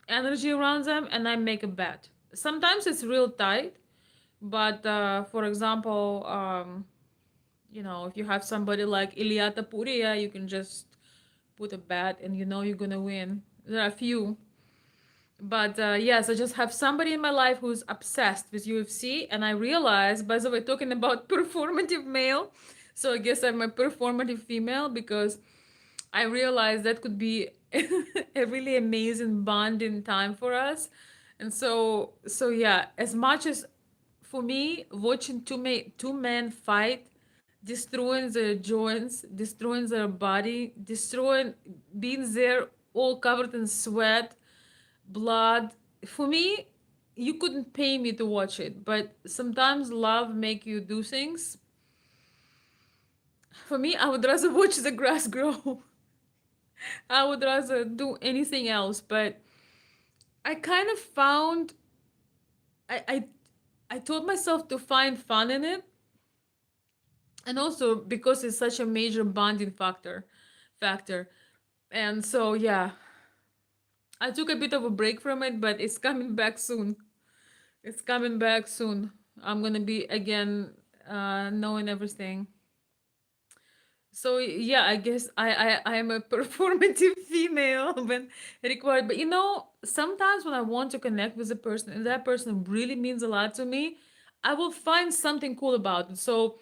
energy around them, and I make a bet. Sometimes it's real tight, but for example, if you have somebody like Ilya Tapuria, you can just put a bet and you're gonna win. There are a few. But yes, I just have somebody in my life who's obsessed with UFC, and I realize, by the way, talking about performative male, so I guess I'm a performative female because I realized that could be a really amazing bonding time for us. And so yeah, as much as for me, watching two men fight, destroying their joints, destroying their body, destroying, being there all covered in sweat, blood. For me, you couldn't pay me to watch it, but sometimes love make you do things. For me, I would rather watch the grass grow. I would rather do anything else, but I kind of found I I I told myself to find fun in it, and also because it's such a major bonding factor. And so yeah, I took a bit of a break from it, but it's coming back soon. It's coming back soon. I'm gonna be again knowing everything. So yeah, I guess I am a performative female when required. But sometimes when I want to connect with a person and that person really means a lot to me, I will find something cool about it. So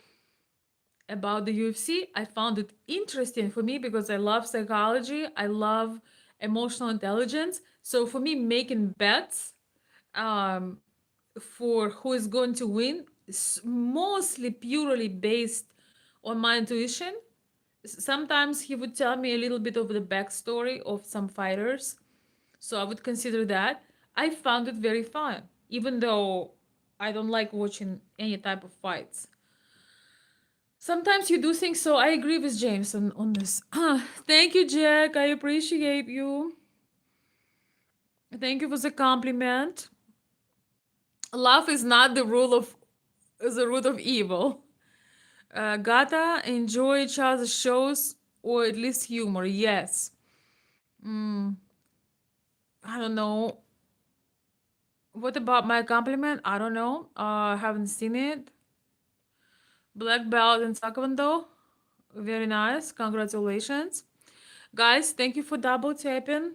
about the UFC, I found it interesting for me because I love psychology, I love emotional intelligence. So for me, making bets um, for who is going to win is mostly purely based on my intuition. Sometimes he would tell me a little bit of the backstory of some fighters, so I would consider that. I found it very fun, even though I don't like watching any type of fights. Sometimes you do things, so I agree with James on this. Thank you, Jack. I appreciate you. Thank you for the compliment. Love is not the root of evil. Gotta enjoy each other's shows or at least humor. Yes. Mm, I don't know. What about my compliment? I don't know. Haven't seen it. Black belt in Taekwondo. Very nice. Congratulations. Guys, thank you for double tapping.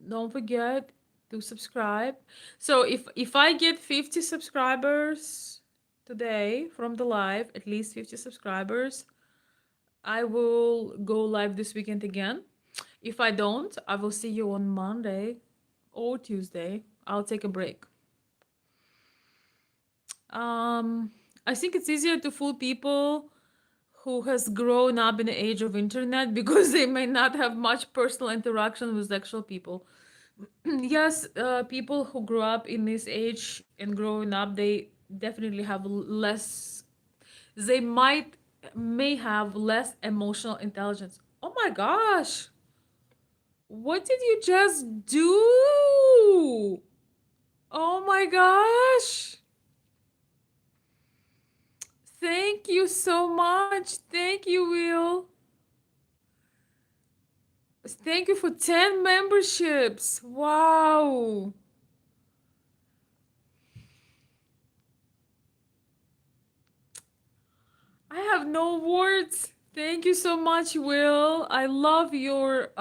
Don't forget to subscribe. So if I get 50 subscribers today from the live, at least 50 subscribers, I will go live this weekend again. If I don't, I will see you on Monday or Tuesday. I'll take a break. Um, I think it's easier to fool people who has grown up in the age of internet because they may not have much personal interaction with actual people. Yes, people who grew up in this age and growing up, they definitely have less. They may have less emotional intelligence. Oh my gosh, what did you just do? Oh my gosh. Thank you so much. Thank you, Will. Thank you for 10 memberships. Wow. I have no words. Thank you so much, Will. I love your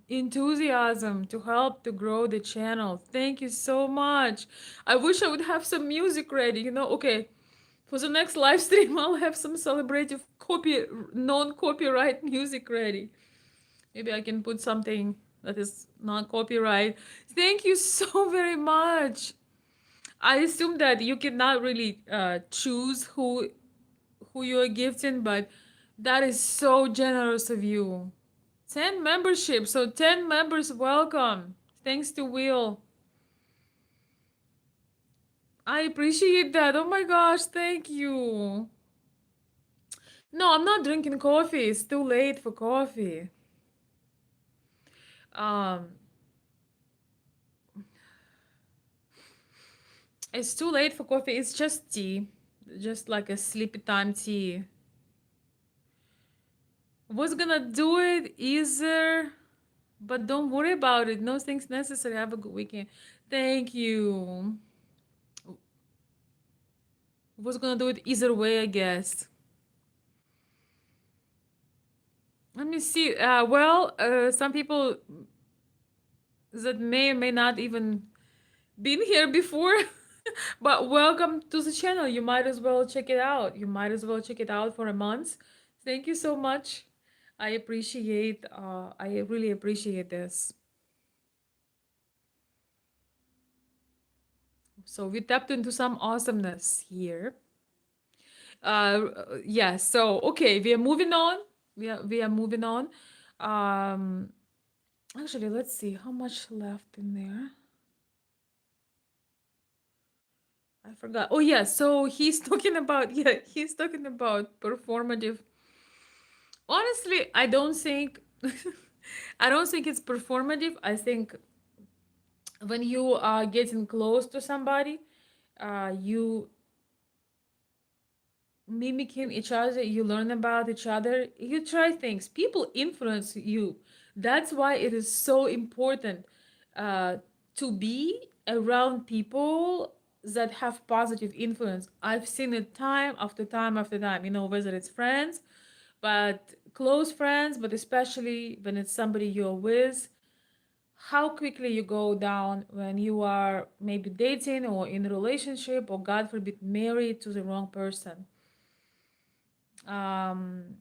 enthusiasm to help to grow the channel. Thank you so much. I wish I would have some music ready, Okay, for the next live stream, I'll have some celebrative non-copyright music ready. Maybe I can put something that is non-copyright. Thank you so very much. I assume that you cannot really choose who you are gifting, but that is so generous of you. 10 memberships, so 10 members welcome. Thanks to Will. I appreciate that. Oh my gosh, thank you. No, I'm not drinking coffee. It's too late for coffee. Um, it's too late for coffee. It's just tea, just like a sleepy time tea. Was gonna do it easier, but don't worry about it. No things necessary. Have a good weekend. Thank you. Was gonna do it either way, I guess. Let me see. Some people that may or may not even been here before, but welcome to the channel. You might as well check it out. You might as well check it out for a month. Thank you so much. I really appreciate this. So we tapped into some awesomeness here. Yeah, so okay, we are moving on. We are moving on. Um Actually, let's see how much left in there. I forgot. Oh yeah, so he's talking about he's talking about performative. Honestly, I don't think I don't think it's performative. I think when you are getting close to somebody, you mimicking each other, you learn about each other, you try things. People influence you. That's why it is so important uh, to be around people that have positive influence. I've seen it time after time after time, whether it's friends, but close friends, but especially when it's somebody you're with, how quickly you go down when you are maybe dating or in a relationship or God forbid married to the wrong person. um,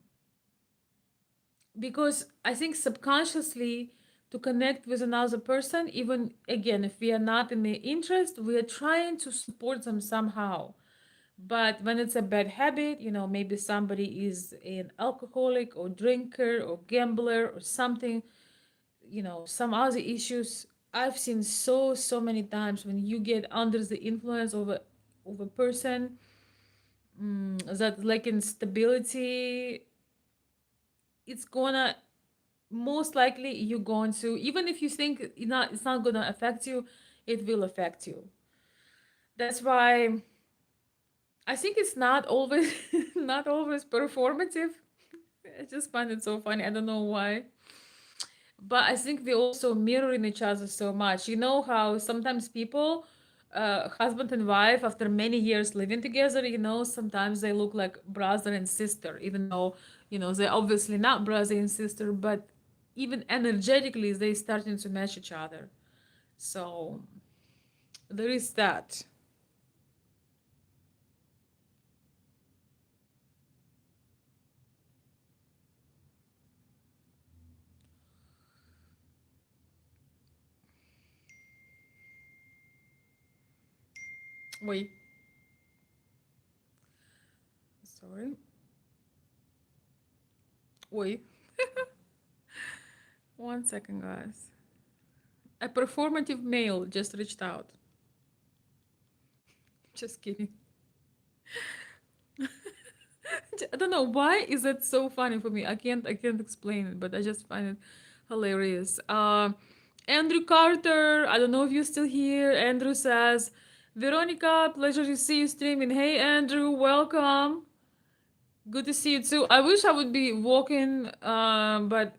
because I think subconsciously to connect with another person, even again, if we are not in the interest, we are trying to support them somehow. But when it's a bad habit, maybe somebody is an alcoholic or drinker or gambler or something, some other issues. I've seen so many times when you get under the influence of a person, that like instability, it's gonna most likely you're going to, even if you think it's not going to affect you, it will affect you. That's why I think it's not always not always performative. I just find it so funny. I don't know why, but I think we also mirror in each other so much. You know how sometimes people, husband and wife, after many years living together, sometimes they look like brother and sister, even though they're obviously not brother and sister, but even energetically they starting to match each other. So there is that. Wait, sorry. Wait, 1 second, guys. A performative male just reached out. Just kidding. I don't know why is that so funny for me. I can't explain it, but I just find it hilarious. Andrew Carter, I don't know if you're still here. Andrew says, Veronica, pleasure to see you streaming. Hey Andrew, welcome. Good to see you too. I wish I would be walking, but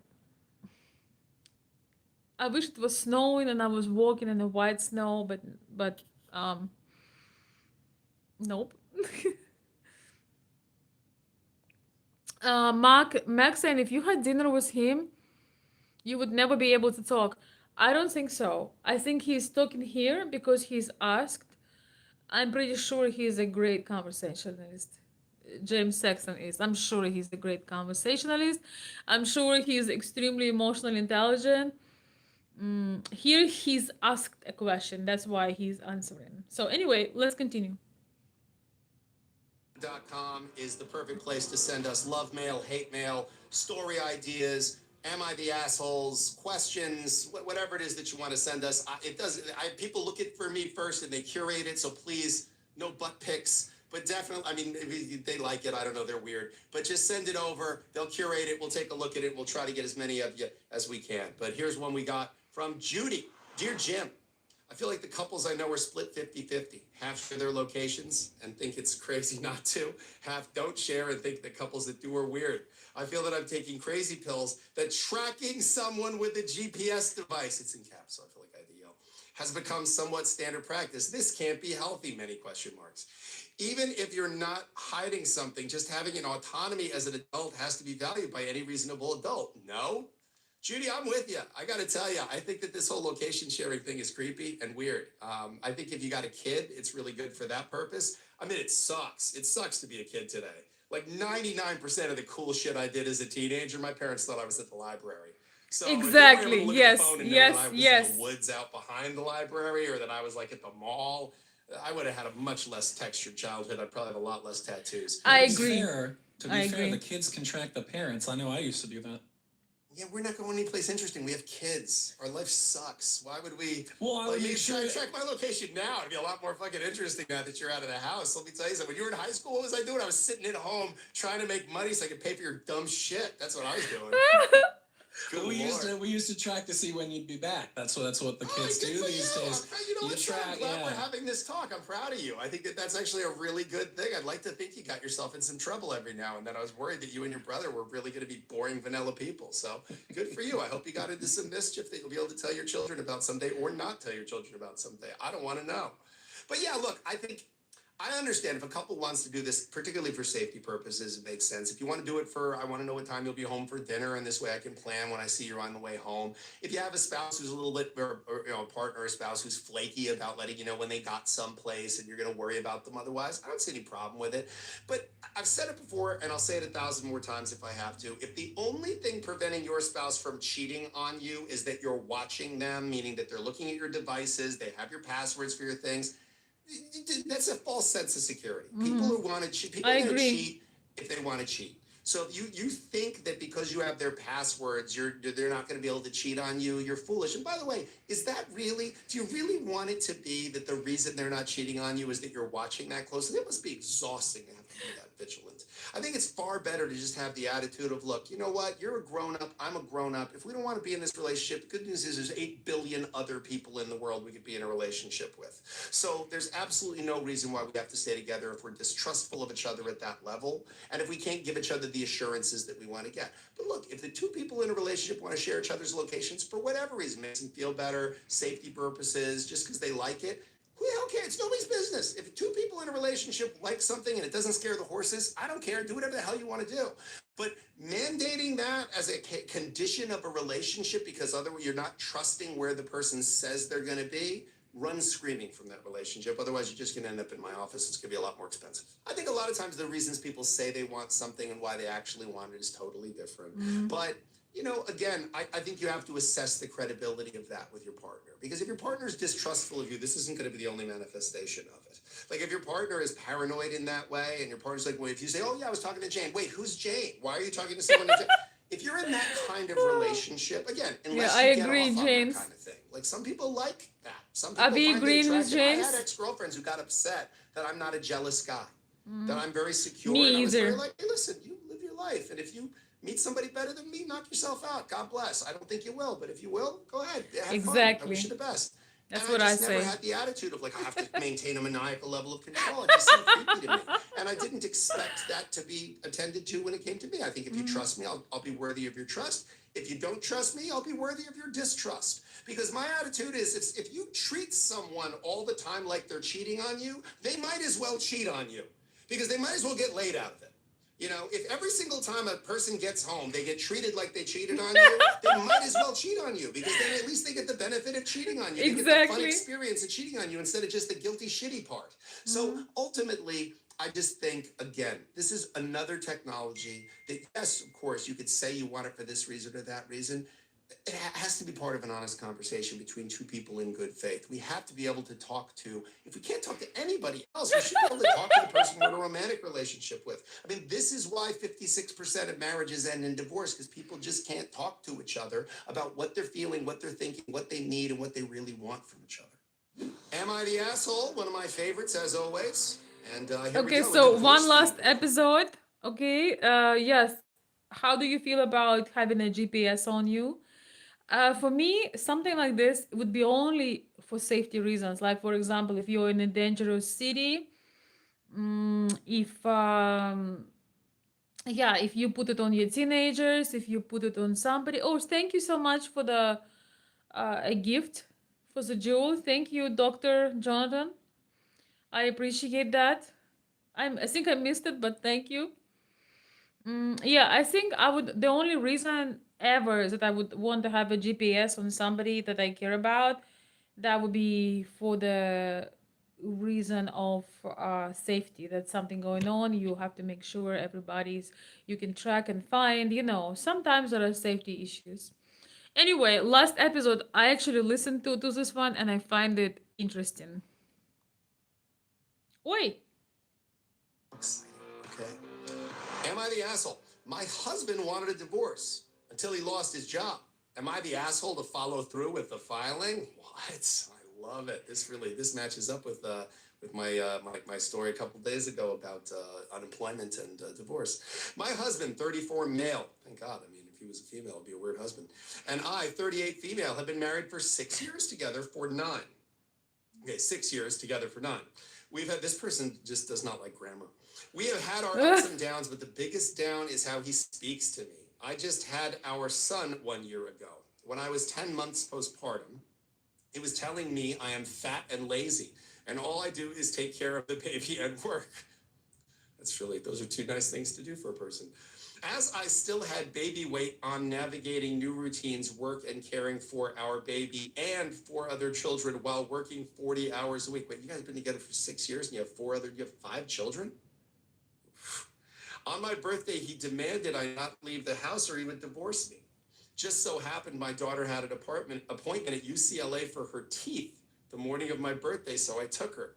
I wish it was snowing and I was walking in the white snow, but um nope. Mark Max saying if you had dinner with him, you would never be able to talk. I don't think so. I think he's talking here because he's asked. I'm pretty sure he's a great conversationalist. James Saxon is. I'm sure he's a great conversationalist. I'm sure he's extremely emotionally intelligent. Here he's asked a question. That's why he's answering. So anyway, let's continue. Com is the perfect place to send us love mail, hate mail, story ideas. Am I the assholes? Questions, whatever it is that you want to send us. It does. People look at for me first and they curate it. So please, no butt pics. But definitely, I mean, if they like it. I don't know. They're weird. But just send it over. They'll curate it. We'll take a look at it. We'll try to get as many of you as we can. But here's one we got from Judy. Dear Jim, I feel like the couples I know are split 50-50. Half share their locations and think it's crazy not to. Half don't share and think the couples that do are weird. I feel that I'm taking crazy pills, that tracking someone with a GPS device, it's in caps, so I feel like I had to yell, has become somewhat standard practice. This can't be healthy, many question marks. Even if you're not hiding something, just having an autonomy as an adult has to be valued by any reasonable adult. No? Judy, I'm with you. I got to tell you, I think that this whole location sharing thing is creepy and weird. I think if you got a kid, it's really good for that purpose. I mean, it sucks. It sucks to be a kid today. Like 99% of the cool shit I did as a teenager, my parents thought I was at the library. So if they were able Exactly. to look at the Yes. phone and know that Yes. I was in Yes. the woods out behind the library or that I was like at the mall, I would have had a much less textured childhood. I'd probably have a lot less tattoos. I To be agree. fair, I the agree. kids can track the parents. I know I used to do that. Yeah, we're not going anyplace interesting. We have kids. Our life sucks. Why would we? Well, I would Like, you make sure. check my location now. It'd be a lot more fucking interesting now that you're out of the house. Let me tell you something. When you were in high school, what was I doing? I was sitting at home trying to make money so I could pay for your dumb shit. That's what I was doing. Good we Lord. used to track to see when you'd be back. That's what the kids good do for these you. days. You know You what? Sean? I'm track, glad we're yeah. having this talk. I'm proud of you. I think that that's actually a really good thing. I'd like to think you got yourself in some trouble every now and then. I was worried that you and your brother were really going to be boring vanilla people. So good for you. I hope you got into some mischief that you'll be able to tell your children about someday, or not tell your children about someday. I don't want to know. But yeah, look, I understand if a couple wants to do this, particularly for safety purposes, it makes sense. If you want to do it for, I want to know what time you'll be home for dinner, and this way I can plan when I see you're on the way home. If you have a spouse who's a little bit, or a partner or a spouse who's flaky about letting you know when they got someplace and you're going to worry about them otherwise, I don't see any problem with it. But I've said it before, and I'll say it 1,000 more times if I have to. If the only thing preventing your spouse from cheating on you is that you're watching them, meaning that they're looking at your devices, they have your passwords for your things, that's a false sense of security. People who want to cheat, people I are going to agree. cheat if they want to cheat. So if you think that because you have their passwords, they're not going to be able to cheat on you, you're foolish. And by the way, is that really? Do you really want it to be that the reason they're not cheating on you is that you're watching that closely? It must be exhausting to have to be that vigilant. I think it's far better to just have the attitude of, look, you know what? You're a grown up. I'm a grown up. If we don't want to be in this relationship, the good news is there's 8 billion other people in the world we could be in a relationship with. So there's absolutely no reason why we have to stay together if we're distrustful of each other at that level, and if we can't give each other the assurances that we want to get. But look, if the two people in a relationship want to share each other's locations for whatever reason, makes them feel better, safety purposes, just because they like it, who the hell cares? It's nobody's business. If two people in a relationship like something and it doesn't scare the horses, I don't care. Do whatever the hell you want to do. But mandating that as a condition of a relationship because otherwise you're not trusting where the person says they're going to be, run screaming from that relationship. Otherwise, you're just going to end up in my office. It's going to be a lot more expensive. I think a lot of times the reasons people say they want something and why they actually want it is totally different. But you know, again, I think you have to assess the credibility of that with your partner. Because if your partner is distrustful of you, this isn't going to be the only manifestation of it. Like if your partner is paranoid in that way and your partner's like, well, if you say, oh yeah, I was talking to Jane. Wait, who's Jane? Why are you talking to someone named Jane? If you're in that kind of relationship, again, unless I you get agree, off on James. that kind of thing. Like some people like that. Some Are people we find it agreeing with attractive. I James? had ex-girlfriends who got upset that I'm not a jealous guy, that I'm very secure. Me and I was very either. like, hey, listen, you live your life. And if you meet somebody better than me, knock yourself out. God bless. I don't think you will, but if you will, go ahead. Have fun. I Exactly. wish you the best. That's and what I I just never say. had the attitude of like, I have to maintain a maniacal level of control. It just seemed creepy to me. And I didn't expect that to be attended to when it came to me. I think if you trust me, I'll be worthy of your trust. If you don't trust me, I'll be worthy of your distrust. Because my attitude is if you treat someone all the time like they're cheating on you, they might as well cheat on you. Because they might as well get laid out of it. You know, if every single time a person gets home, they get treated like they cheated on you, they might as well cheat on you because then at least they get the benefit of cheating on you. They get the fun Exactly. experience of cheating on you instead of just the guilty, shitty part. So ultimately, I just think, again, this is another technology that, yes, of course, you could say you want it for this reason or that reason. It has to be part of an honest conversation between two people in good faith. We have to be able to talk to, if we can't talk to anybody else, we should be able to talk to the person we're in a romantic relationship with. I mean, this is why 56% of marriages end in divorce, because people just can't talk to each other about what they're feeling, what they're thinking, what they need, and what they really want from each other. Am I the Asshole? One of my favorites, as always. And here we Okay, go. so Divorce one last theme. episode. Okay, yes. How do you feel about having a GPS on you? For me, something like this would be only for safety reasons. Like, for example, if you're in a dangerous city, if yeah, if you put it on your teenagers, if you put it on somebody. Oh, thank you so much for the a gift for the jewel. Thank you, Dr. Jonathan. I appreciate that. I think I missed it, but thank you. Yeah, I think I would. The only reason ever that I would want to have a GPS on somebody that I care about, that would be for the reason of safety. That's something going on. You have to make sure everybody's you can track and find. Sometimes there are safety issues. Anyway, last episode I actually listened to this one and I find it interesting. Oi. Okay. Am I the asshole? My husband wanted a divorce. until he lost his job. Am I the asshole to follow through with the filing? What? I love it. This matches up with my story a couple days ago about unemployment and divorce. My husband, 34 male, thank God. I mean, if he was a female, it'd be a weird husband. And I, 38 female, have been married for 6 years together for 9. Okay, 6 years together for 9. We've had, this person just does not like grammar. We have had our ups and downs, but the biggest down is how he speaks to me. I just had our son 1 year ago. When I was 10 months postpartum, he was telling me I am fat and lazy, and all I do is take care of the baby and work. Those are 2 nice things to do for a person. As I still had baby weight on navigating new routines, work, and caring for our baby and 4 other children while working 40 hours a week. Wait, you guys have been together for 6 years and you have 5 children? On my birthday, he demanded I not leave the house or he would divorce me. Just so happened my daughter had an appointment at UCLA for her teeth the morning of my birthday, so I took her.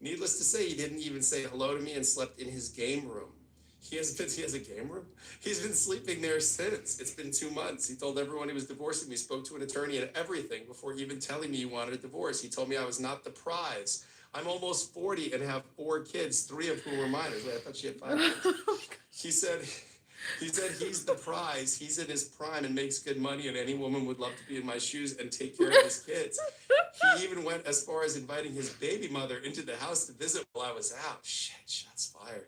Needless to say, he didn't even say hello to me and slept in his game room. He has a game room? He's been sleeping there since. It's been 2 months. He told everyone he was divorcing me, spoke to an attorney and everything before even telling me he wanted a divorce. He told me I was not the prize. I'm almost 40 and have 4 kids, 3 of whom are minors. Wait, I thought she had 5 kids. He said he's the prize. He's in his prime and makes good money, and any woman would love to be in my shoes and take care of his kids. He even went as far as inviting his baby mother into the house to visit while I was out. Shit, shots fired.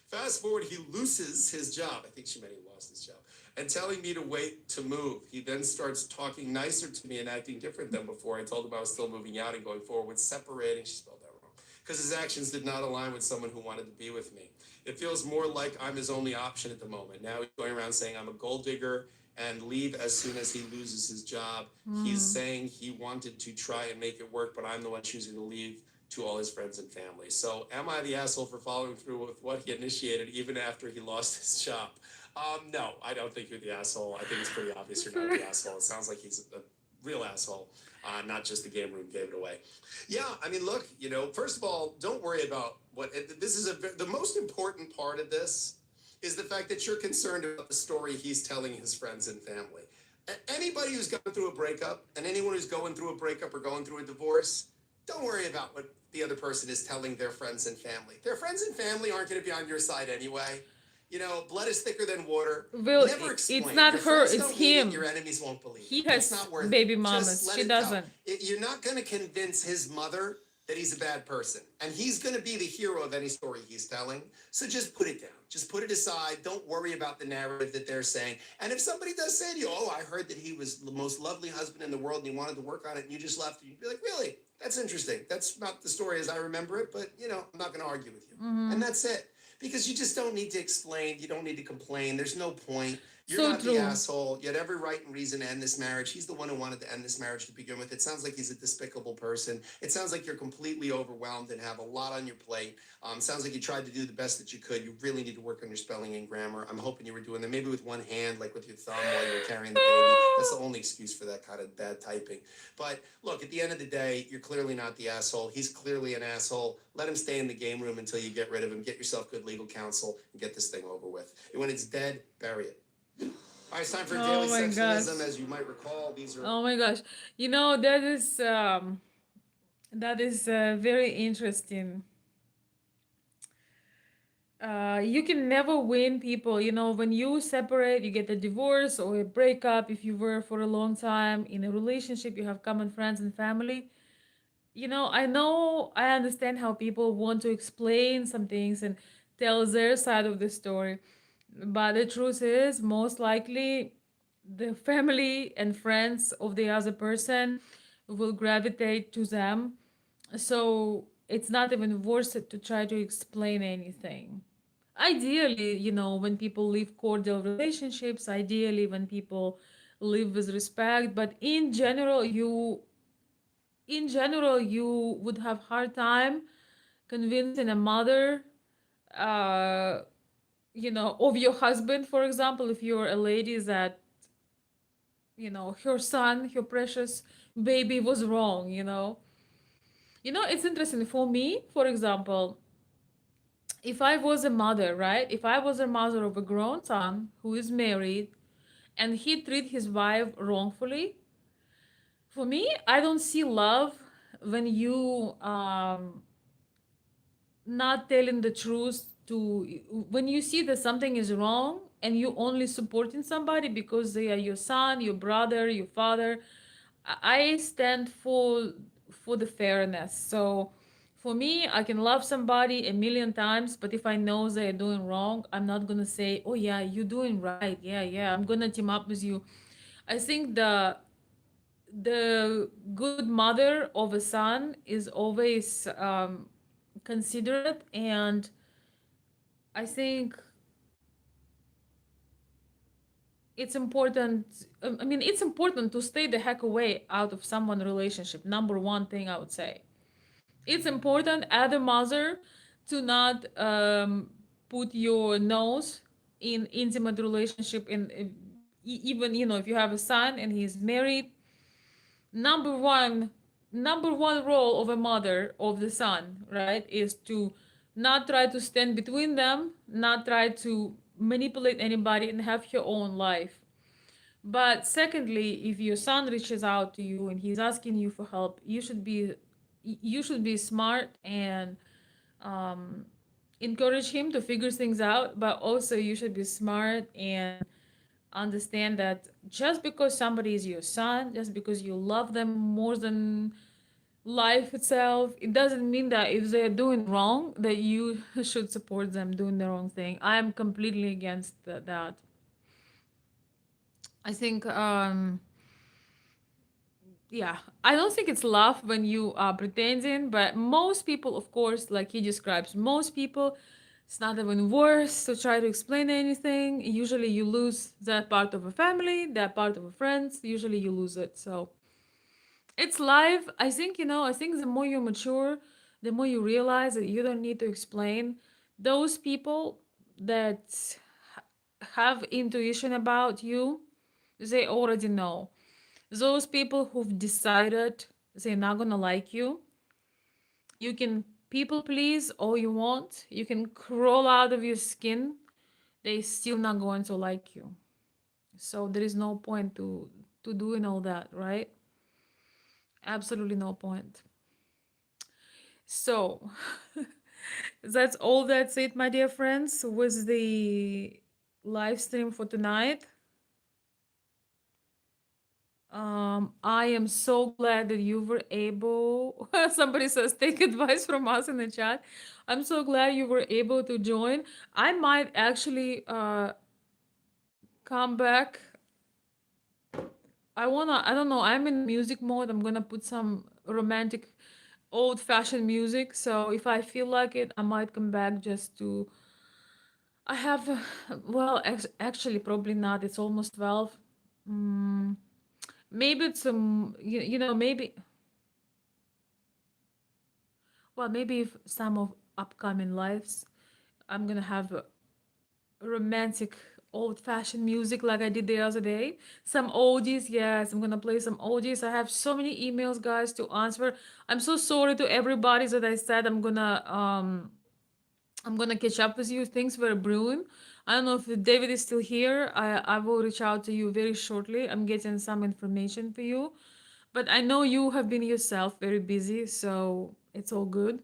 Fast forward, he loses his job. I think she meant he lost his job. And telling me to wait to move. He then starts talking nicer to me and acting different than before. I told him I was still moving out and going forward with separating. She spelled that wrong. Because his actions did not align with someone who wanted to be with me. It feels more like I'm his only option at the moment. Now he's going around saying I'm a gold digger and leave as soon as he loses his job. He's saying he wanted to try and make it work, but I'm the one choosing to leave to all his friends and family. So am I the asshole for following through with what he initiated even after he lost his job? No, I don't think you're the asshole. I think it's pretty obvious you're not the asshole. It sounds like he's a real asshole, not just the game room gave it away. Yeah, I mean, look, first of all, don't worry about the most important part of this is the fact that you're concerned about the story he's telling his friends and family. Anybody who's gone through a breakup and anyone who's going through a breakup or going through a divorce, don't worry about what the other person is telling their friends and family. Their friends and family aren't going to be on your side anyway. Blood is thicker than water. Well, Never explain. it's not Your her, friends it's don't need it, him. your enemies won't believe He it. has It's not worth baby it. mamas. Just let She it doesn't. Go. You're not going to convince his mother that he's a bad person. And he's going to be the hero of any story he's telling. So just put it down. Just put it aside. Don't worry about the narrative that they're saying. And if somebody does say to you, oh, I heard that he was the most lovely husband in the world and he wanted to work on it and you just left, you'd be like, really? That's interesting. That's not the story as I remember it, but, I'm not going to argue with you. And that's it. Because you just don't need to explain. You don't need to complain. There's no point. You're So not true. the asshole. You had every right and reason to end this marriage. He's the one who wanted to end this marriage to begin with. It sounds like he's a despicable person. It sounds like you're completely overwhelmed and have a lot on your plate. Sounds like you tried to do the best that you could. You really need to work on your spelling and grammar. I'm hoping you were doing that maybe with one hand, like with your thumb while you were carrying the baby. That's the only excuse for that kind of bad typing. But look, at the end of the day, you're clearly not the asshole. He's clearly an asshole. Let him stay in the game room until you get rid of him. Get yourself good legal counsel and get this thing over with. And when it's dead, bury it. All right, it's time for daily my sexism. gosh. As you might recall, these are Oh my gosh. That is very interesting. You can never win people. When you separate, you get a divorce or a breakup. If you were for a long time in a relationship, you have common friends and family. I understand how people want to explain some things and tell their side of the story. But the truth is, most likely, the family and friends of the other person will gravitate to them. So it's not even worth it to try to explain anything. Ideally, when people live cordial relationships, ideally, when people live with respect, but in general, you would have hard time convincing a mother, uh, of your husband, for example, if you're a lady that, her son, her precious baby was wrong. It's interesting for me, for example, if I was a mother, right? If I was a mother of a grown son who is married and he treat his wife wrongfully. For me, I don't see love when you not telling the truth to, when you see that something is wrong and you only supporting somebody because they are your son, your brother, your father. I stand for the fairness. So for me, I can love somebody a million times, but if I know they're doing wrong, I'm not gonna say, oh yeah, you're doing right, yeah, yeah, I'm gonna team up with you. I think the good mother of a son is always considerate, and I think it's important. I mean, it's important to stay the heck away out of someone relationship. Number one thing I would say, it's important as a mother to not put your nose in intimate relationship. In even, you know, if you have a son and he's married, number one number one role of a mother of the son, right, is to not try to stand between them, not try to manipulate anybody, and have your own life. But secondly, if your son reaches out to you and he's asking you for help, you should be smart and um, encourage him to figure things out. But also, you should be smart and understand that just because somebody is your son, just because you love them more than life itself, it doesn't mean that if they're doing wrong, that you should support them doing the wrong thing. I am completely against that. I think yeah, I don't think it's love when you are pretending, but most people, of course, like he describes, most people, it's not even worth to try to explain anything. Usually you lose that part of a family, that part of a friends, usually you lose it. So it's life. I think, you know, I think the more you mature, the more you realize that you don't need to explain. Those people that have intuition about you, they already know. Those people who've decided they're not gonna like you can people please all you want. You can crawl out of your skin. They still not going to like you. So there is no point to doing all that, right? Absolutely no point. So that's all. That's it, my dear friends, with the live stream for tonight. I am so glad that you were able. Somebody says take advice from us in the chat. I'm so glad you were able to join. I might actually come back. I don't know, I'm in music mode. I'm gonna put some romantic old fashioned music. So if I feel like it, I might come back just to. I have, well, actually, probably not. It's almost 12. Mm, maybe it's you know, maybe. Well, maybe if some of upcoming lives, I'm gonna have a romantic, old-fashioned music like I did the other day. Some oldies, yes, I'm gonna play some oldies. I have so many emails, guys, to answer. I'm so sorry to everybody that I said I'm gonna catch up with you. Things were brewing. I don't know if David is still here. I will reach out to you very shortly. I'm getting some information for you. But I know you have been yourself very busy, so it's all good.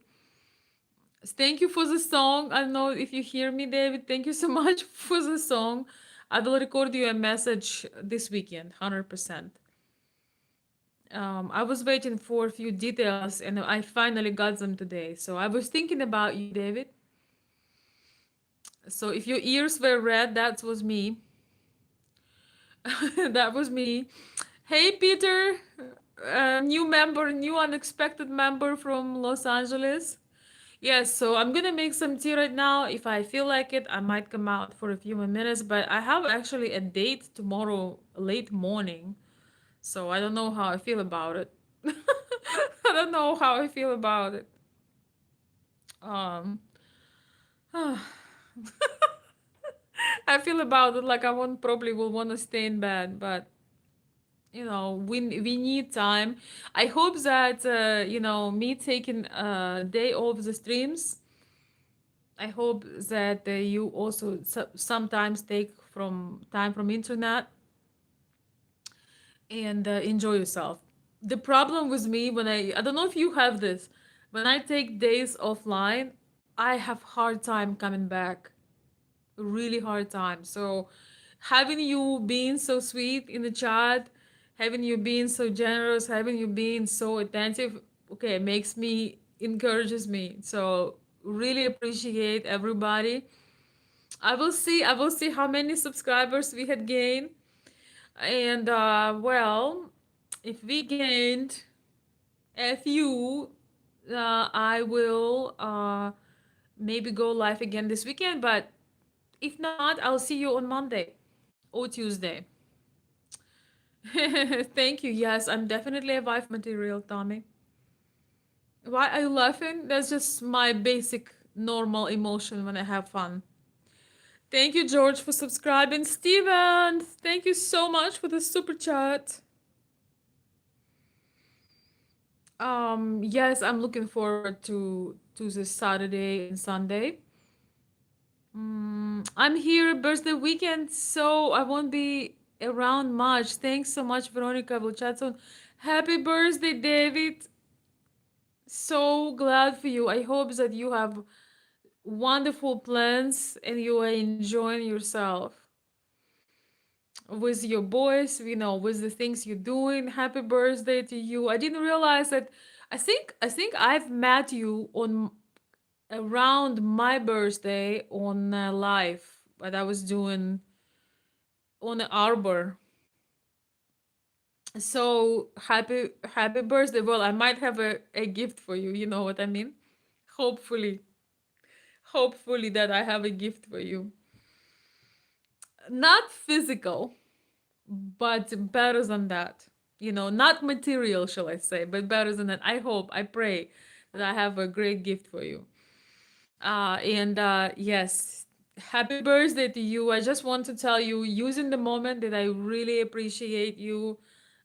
Thank you for the song. I don't know if you hear me, David. Thank you so much for the song. I will record you a message this weekend, 100%. I was waiting for a few details and I finally got them today. So I was thinking about you, David. So if your ears were red, that was me. That was me. Hey, Peter, new member, new unexpected member from Los Angeles. Yes, so I'm gonna make some tea right now. If I feel like it, I might come out for a few more minutes, but I have actually a date tomorrow late morning, so I don't know how I feel about it. I don't know how I feel about it. Um, I feel about it like I won't probably will want to stay in bed, but you know, we need time. I hope that you know, me taking a day off the streams, I hope that you also sometimes take from time from internet. and enjoy yourself. The problem with me when I don't know if you have this, when I take days offline, I have hard time coming back, really hard time. So having you being so sweet in the chat, having you being so generous, having you being so attentive, okay, makes me, encourages me. So really appreciate everybody. I will see how many subscribers we had gained. And well, if we gained a few, I will maybe go live again this weekend. But if not, I'll see you on Monday or Tuesday. Thank you. Yes, I'm definitely a wife material, Tommy. Why are you laughing? That's just my basic normal emotion when I have fun. Thank you, George, for subscribing. Steven, thank you so much for the super chat. Yes, I'm looking forward to this Saturday and Sunday. I'm here birthday weekend, so I won't be around much. Thanks so much, Veronica. We'll chat soon. Happy birthday, David. So glad for you. I hope that you have wonderful plans and you are enjoying yourself with your boys, with the things you're doing. Happy birthday to you. I didn't realize that. I think I've met you on around my birthday on live, but I was doing on the arbor. So happy birthday. Well, I might have a gift for you, you know what I mean? Hopefully. Hopefully that I have a gift for you. Not physical, but better than that. Not material, shall I say, but better than that. I hope, I pray that I have a great gift for you. And yes, happy birthday to you. I just want to tell you, using the moment, that I really appreciate you,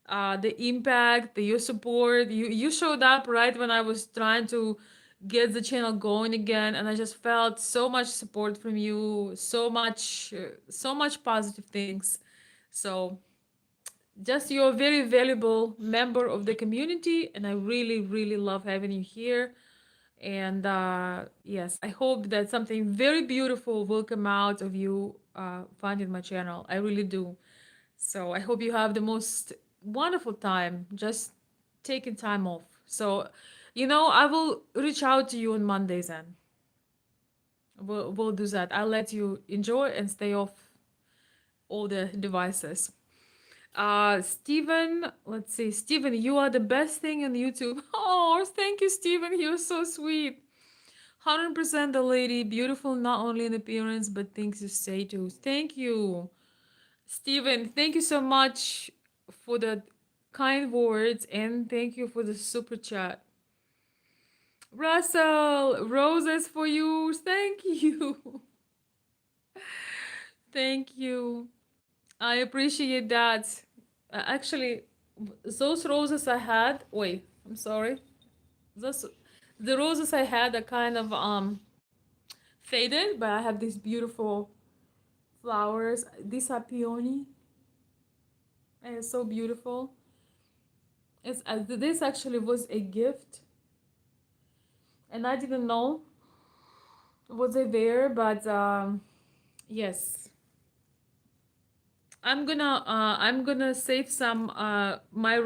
the impact, your support. You showed up right when I was trying to get the channel going again, and I just felt so much support from you, so much positive things. So just you're a very valuable member of the community, and I really, really love having you here. And yes, I hope that something very beautiful will come out of you finding my channel. I really do. So I hope you have the most wonderful time just taking time off. So, I will reach out to you on Mondays then. We'll do that. I'll let you enjoy and stay off all the devices. Steven, let's see. Steven, you are the best thing on YouTube. Oh, thank you, Steven. You're so sweet. 100% the lady, beautiful not only in appearance but things you say too. Thank you, Steven. Thank you so much for the kind words and thank you for the super chat. Russell, roses for you. Thank you. Thank you. I appreciate that. Actually, those roses I had. Wait, I'm sorry. Those the roses I had are kind of faded, but I have these beautiful flowers. These are peony, and it's so beautiful. This actually was a gift, and I didn't know was it there, but yes, I'm gonna save some my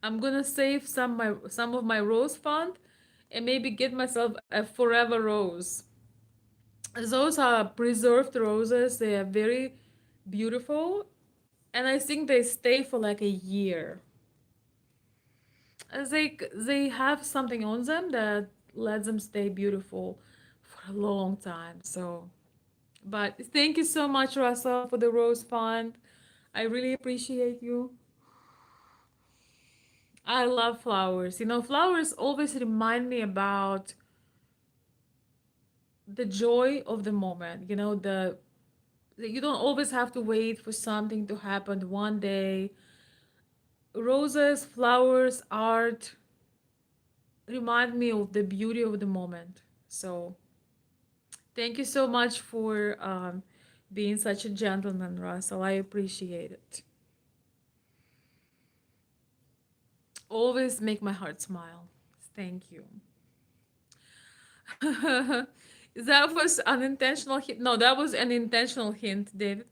I'm gonna save some of my rose fund, and maybe get myself a forever rose. Those are preserved roses. They are very beautiful, and I think they stay for like a year. They have something on them that lets them stay beautiful for a long time. So, but thank you so much, Russell, for the rose fund. I really appreciate you. I love flowers. Flowers always remind me about the joy of the moment. You don't always have to wait for something to happen one day. Roses, flowers, art remind me of the beauty of the moment. So, thank you so much for being such a gentleman, Russell. I appreciate it. Always make my heart smile. Thank you. That was unintentional hint. No, that was an intentional hint, David.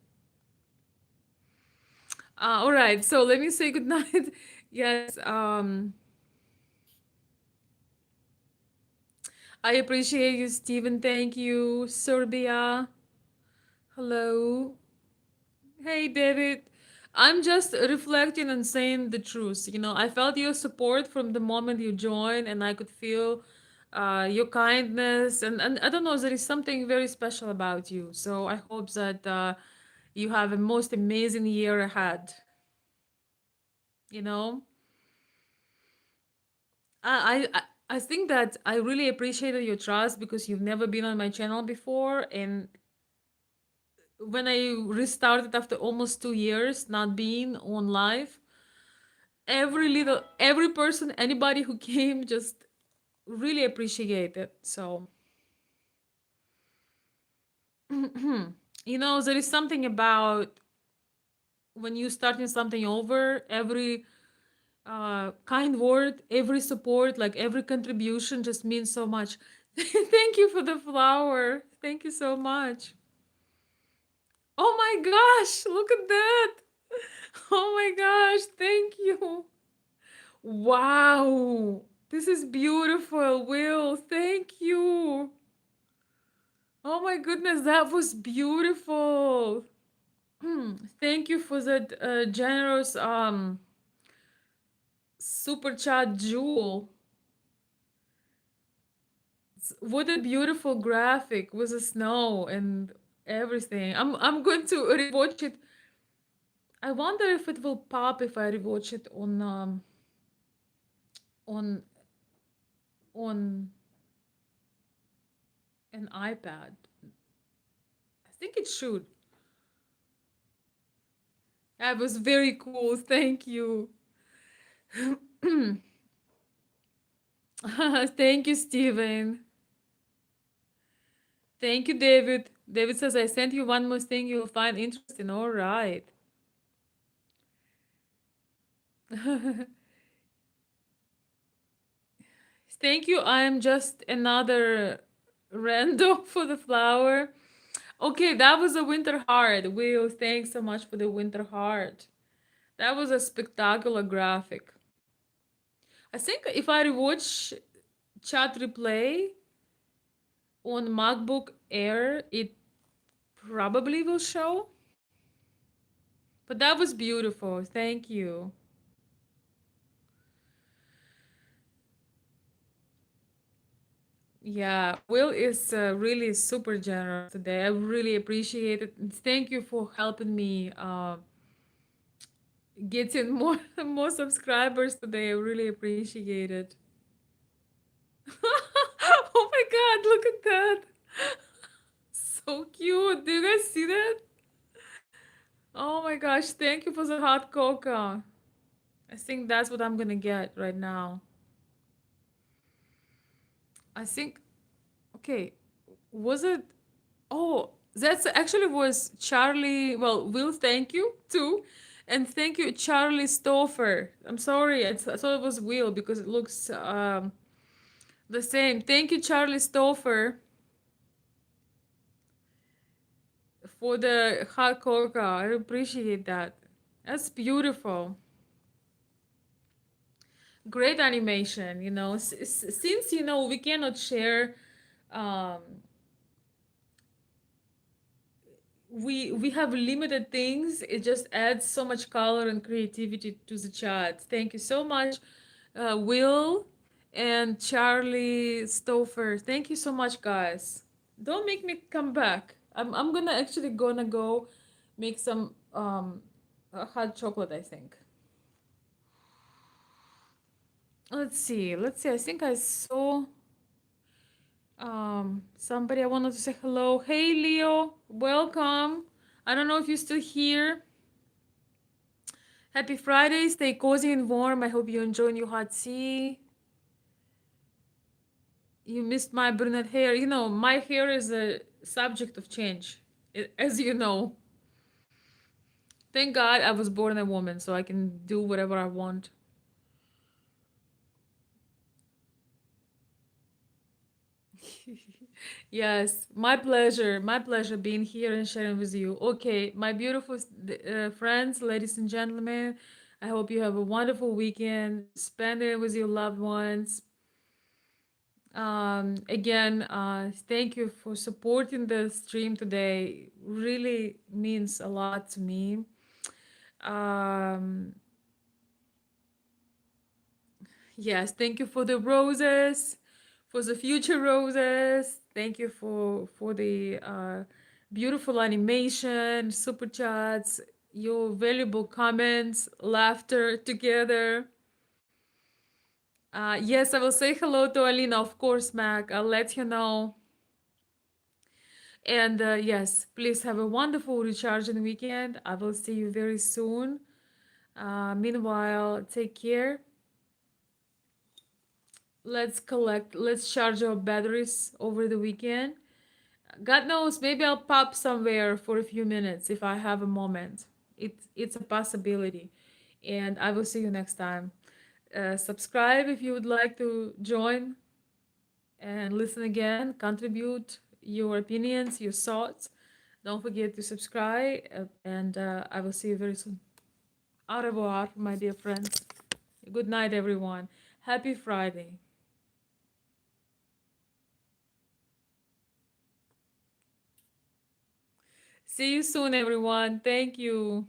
All right, so let me say goodnight. Yes, I appreciate you, Stephen. Thank you, Serbia. Hello. Hey, David. I'm just reflecting and saying the truth. I felt your support from the moment you joined, and I could feel your kindness. And I don't know, there is something very special about you. So I hope that you have a most amazing year ahead. You know, I think that I really appreciated your trust because you've never been on my channel before, and when I restarted after almost 2 years not being on live, every person, anybody who came, just really appreciate it. So there is something about when you starting something over, every kind word, every support, like every contribution just means so much. Thank you for the flower. Thank you so much. Oh my gosh, look at that. Oh my gosh, thank you. Wow. This is beautiful, Will. Thank you. Oh my goodness, that was beautiful. Thank you for that generous super chat, Jewel. What a beautiful graphic with the snow and everything. I'm going to rewatch it. I wonder if it will pop if I rewatch it on on an iPad. I think it should. That was very cool. Thank you. Thank you, Steven. Thank you, David. David says, I sent you one more thing you'll find interesting. All right. Thank you. I am just another rando for the flower. Okay, that was a winter heart. Will, thanks so much for the winter heart. That was a spectacular graphic. I think if I rewatch chat replay on MacBook Air, it probably will show. But that was beautiful. Thank you. Yeah, Will is really super generous today. I really appreciate it. And thank you for helping me getting more more subscribers today. I really appreciate it. Oh my God, look at that. So cute. Do you guys see that? Oh my gosh, thank you for the hot cocoa. I think that's what I'm gonna get right now. I think, okay, was it? Oh, that's actually was Charlie. Well, Will, thank you too. And thank you, Charlie Stoffer. I'm sorry, I thought it was Will because it looks the same. Thank you, Charlie Stoffer, for the hot cocoa. I appreciate that. That's beautiful. Great animation, since we cannot share, um we have limited things. It just adds so much color and creativity to the chat. Thank you so much, Will and Charlie Stouffer. Thank you so much, guys. Don't make me come back. I'm gonna actually gonna go make some hot chocolate, I think. Let's see. I think I saw somebody. I wanted to say hello. Hey, Leo, welcome. I don't know if you're still here. Happy Friday. Stay cozy and warm. I hope you enjoying your hot tea. You missed my brunette hair. My hair is a subject of change, as you know. Thank God I was born a woman, so I can do whatever I want. Yes, my pleasure. My pleasure being here and sharing with you. Okay, my beautiful friends, ladies and gentlemen, I hope you have a wonderful weekend. Spend it with your loved ones. Again, thank you for supporting the stream today. Really means a lot to me. Um, yes, thank you for the roses, for the future roses. Thank you for the beautiful animation, super chats, your valuable comments, laughter together. Yes, I will say hello to Alina, of course, Mac. I'll let you know. And yes, please have a wonderful recharging weekend. I will see you very soon. Meanwhile, take care. Let's charge our batteries over the weekend. God knows, maybe I'll pop somewhere for a few minutes if I have a moment. It's a possibility. And I will see you next time. Subscribe if you would like to join and listen again, contribute your opinions, your thoughts. Don't forget to subscribe, and I will see you very soon. Au revoir, my dear friends. Good night, everyone. Happy Friday. See you soon, everyone. Thank you.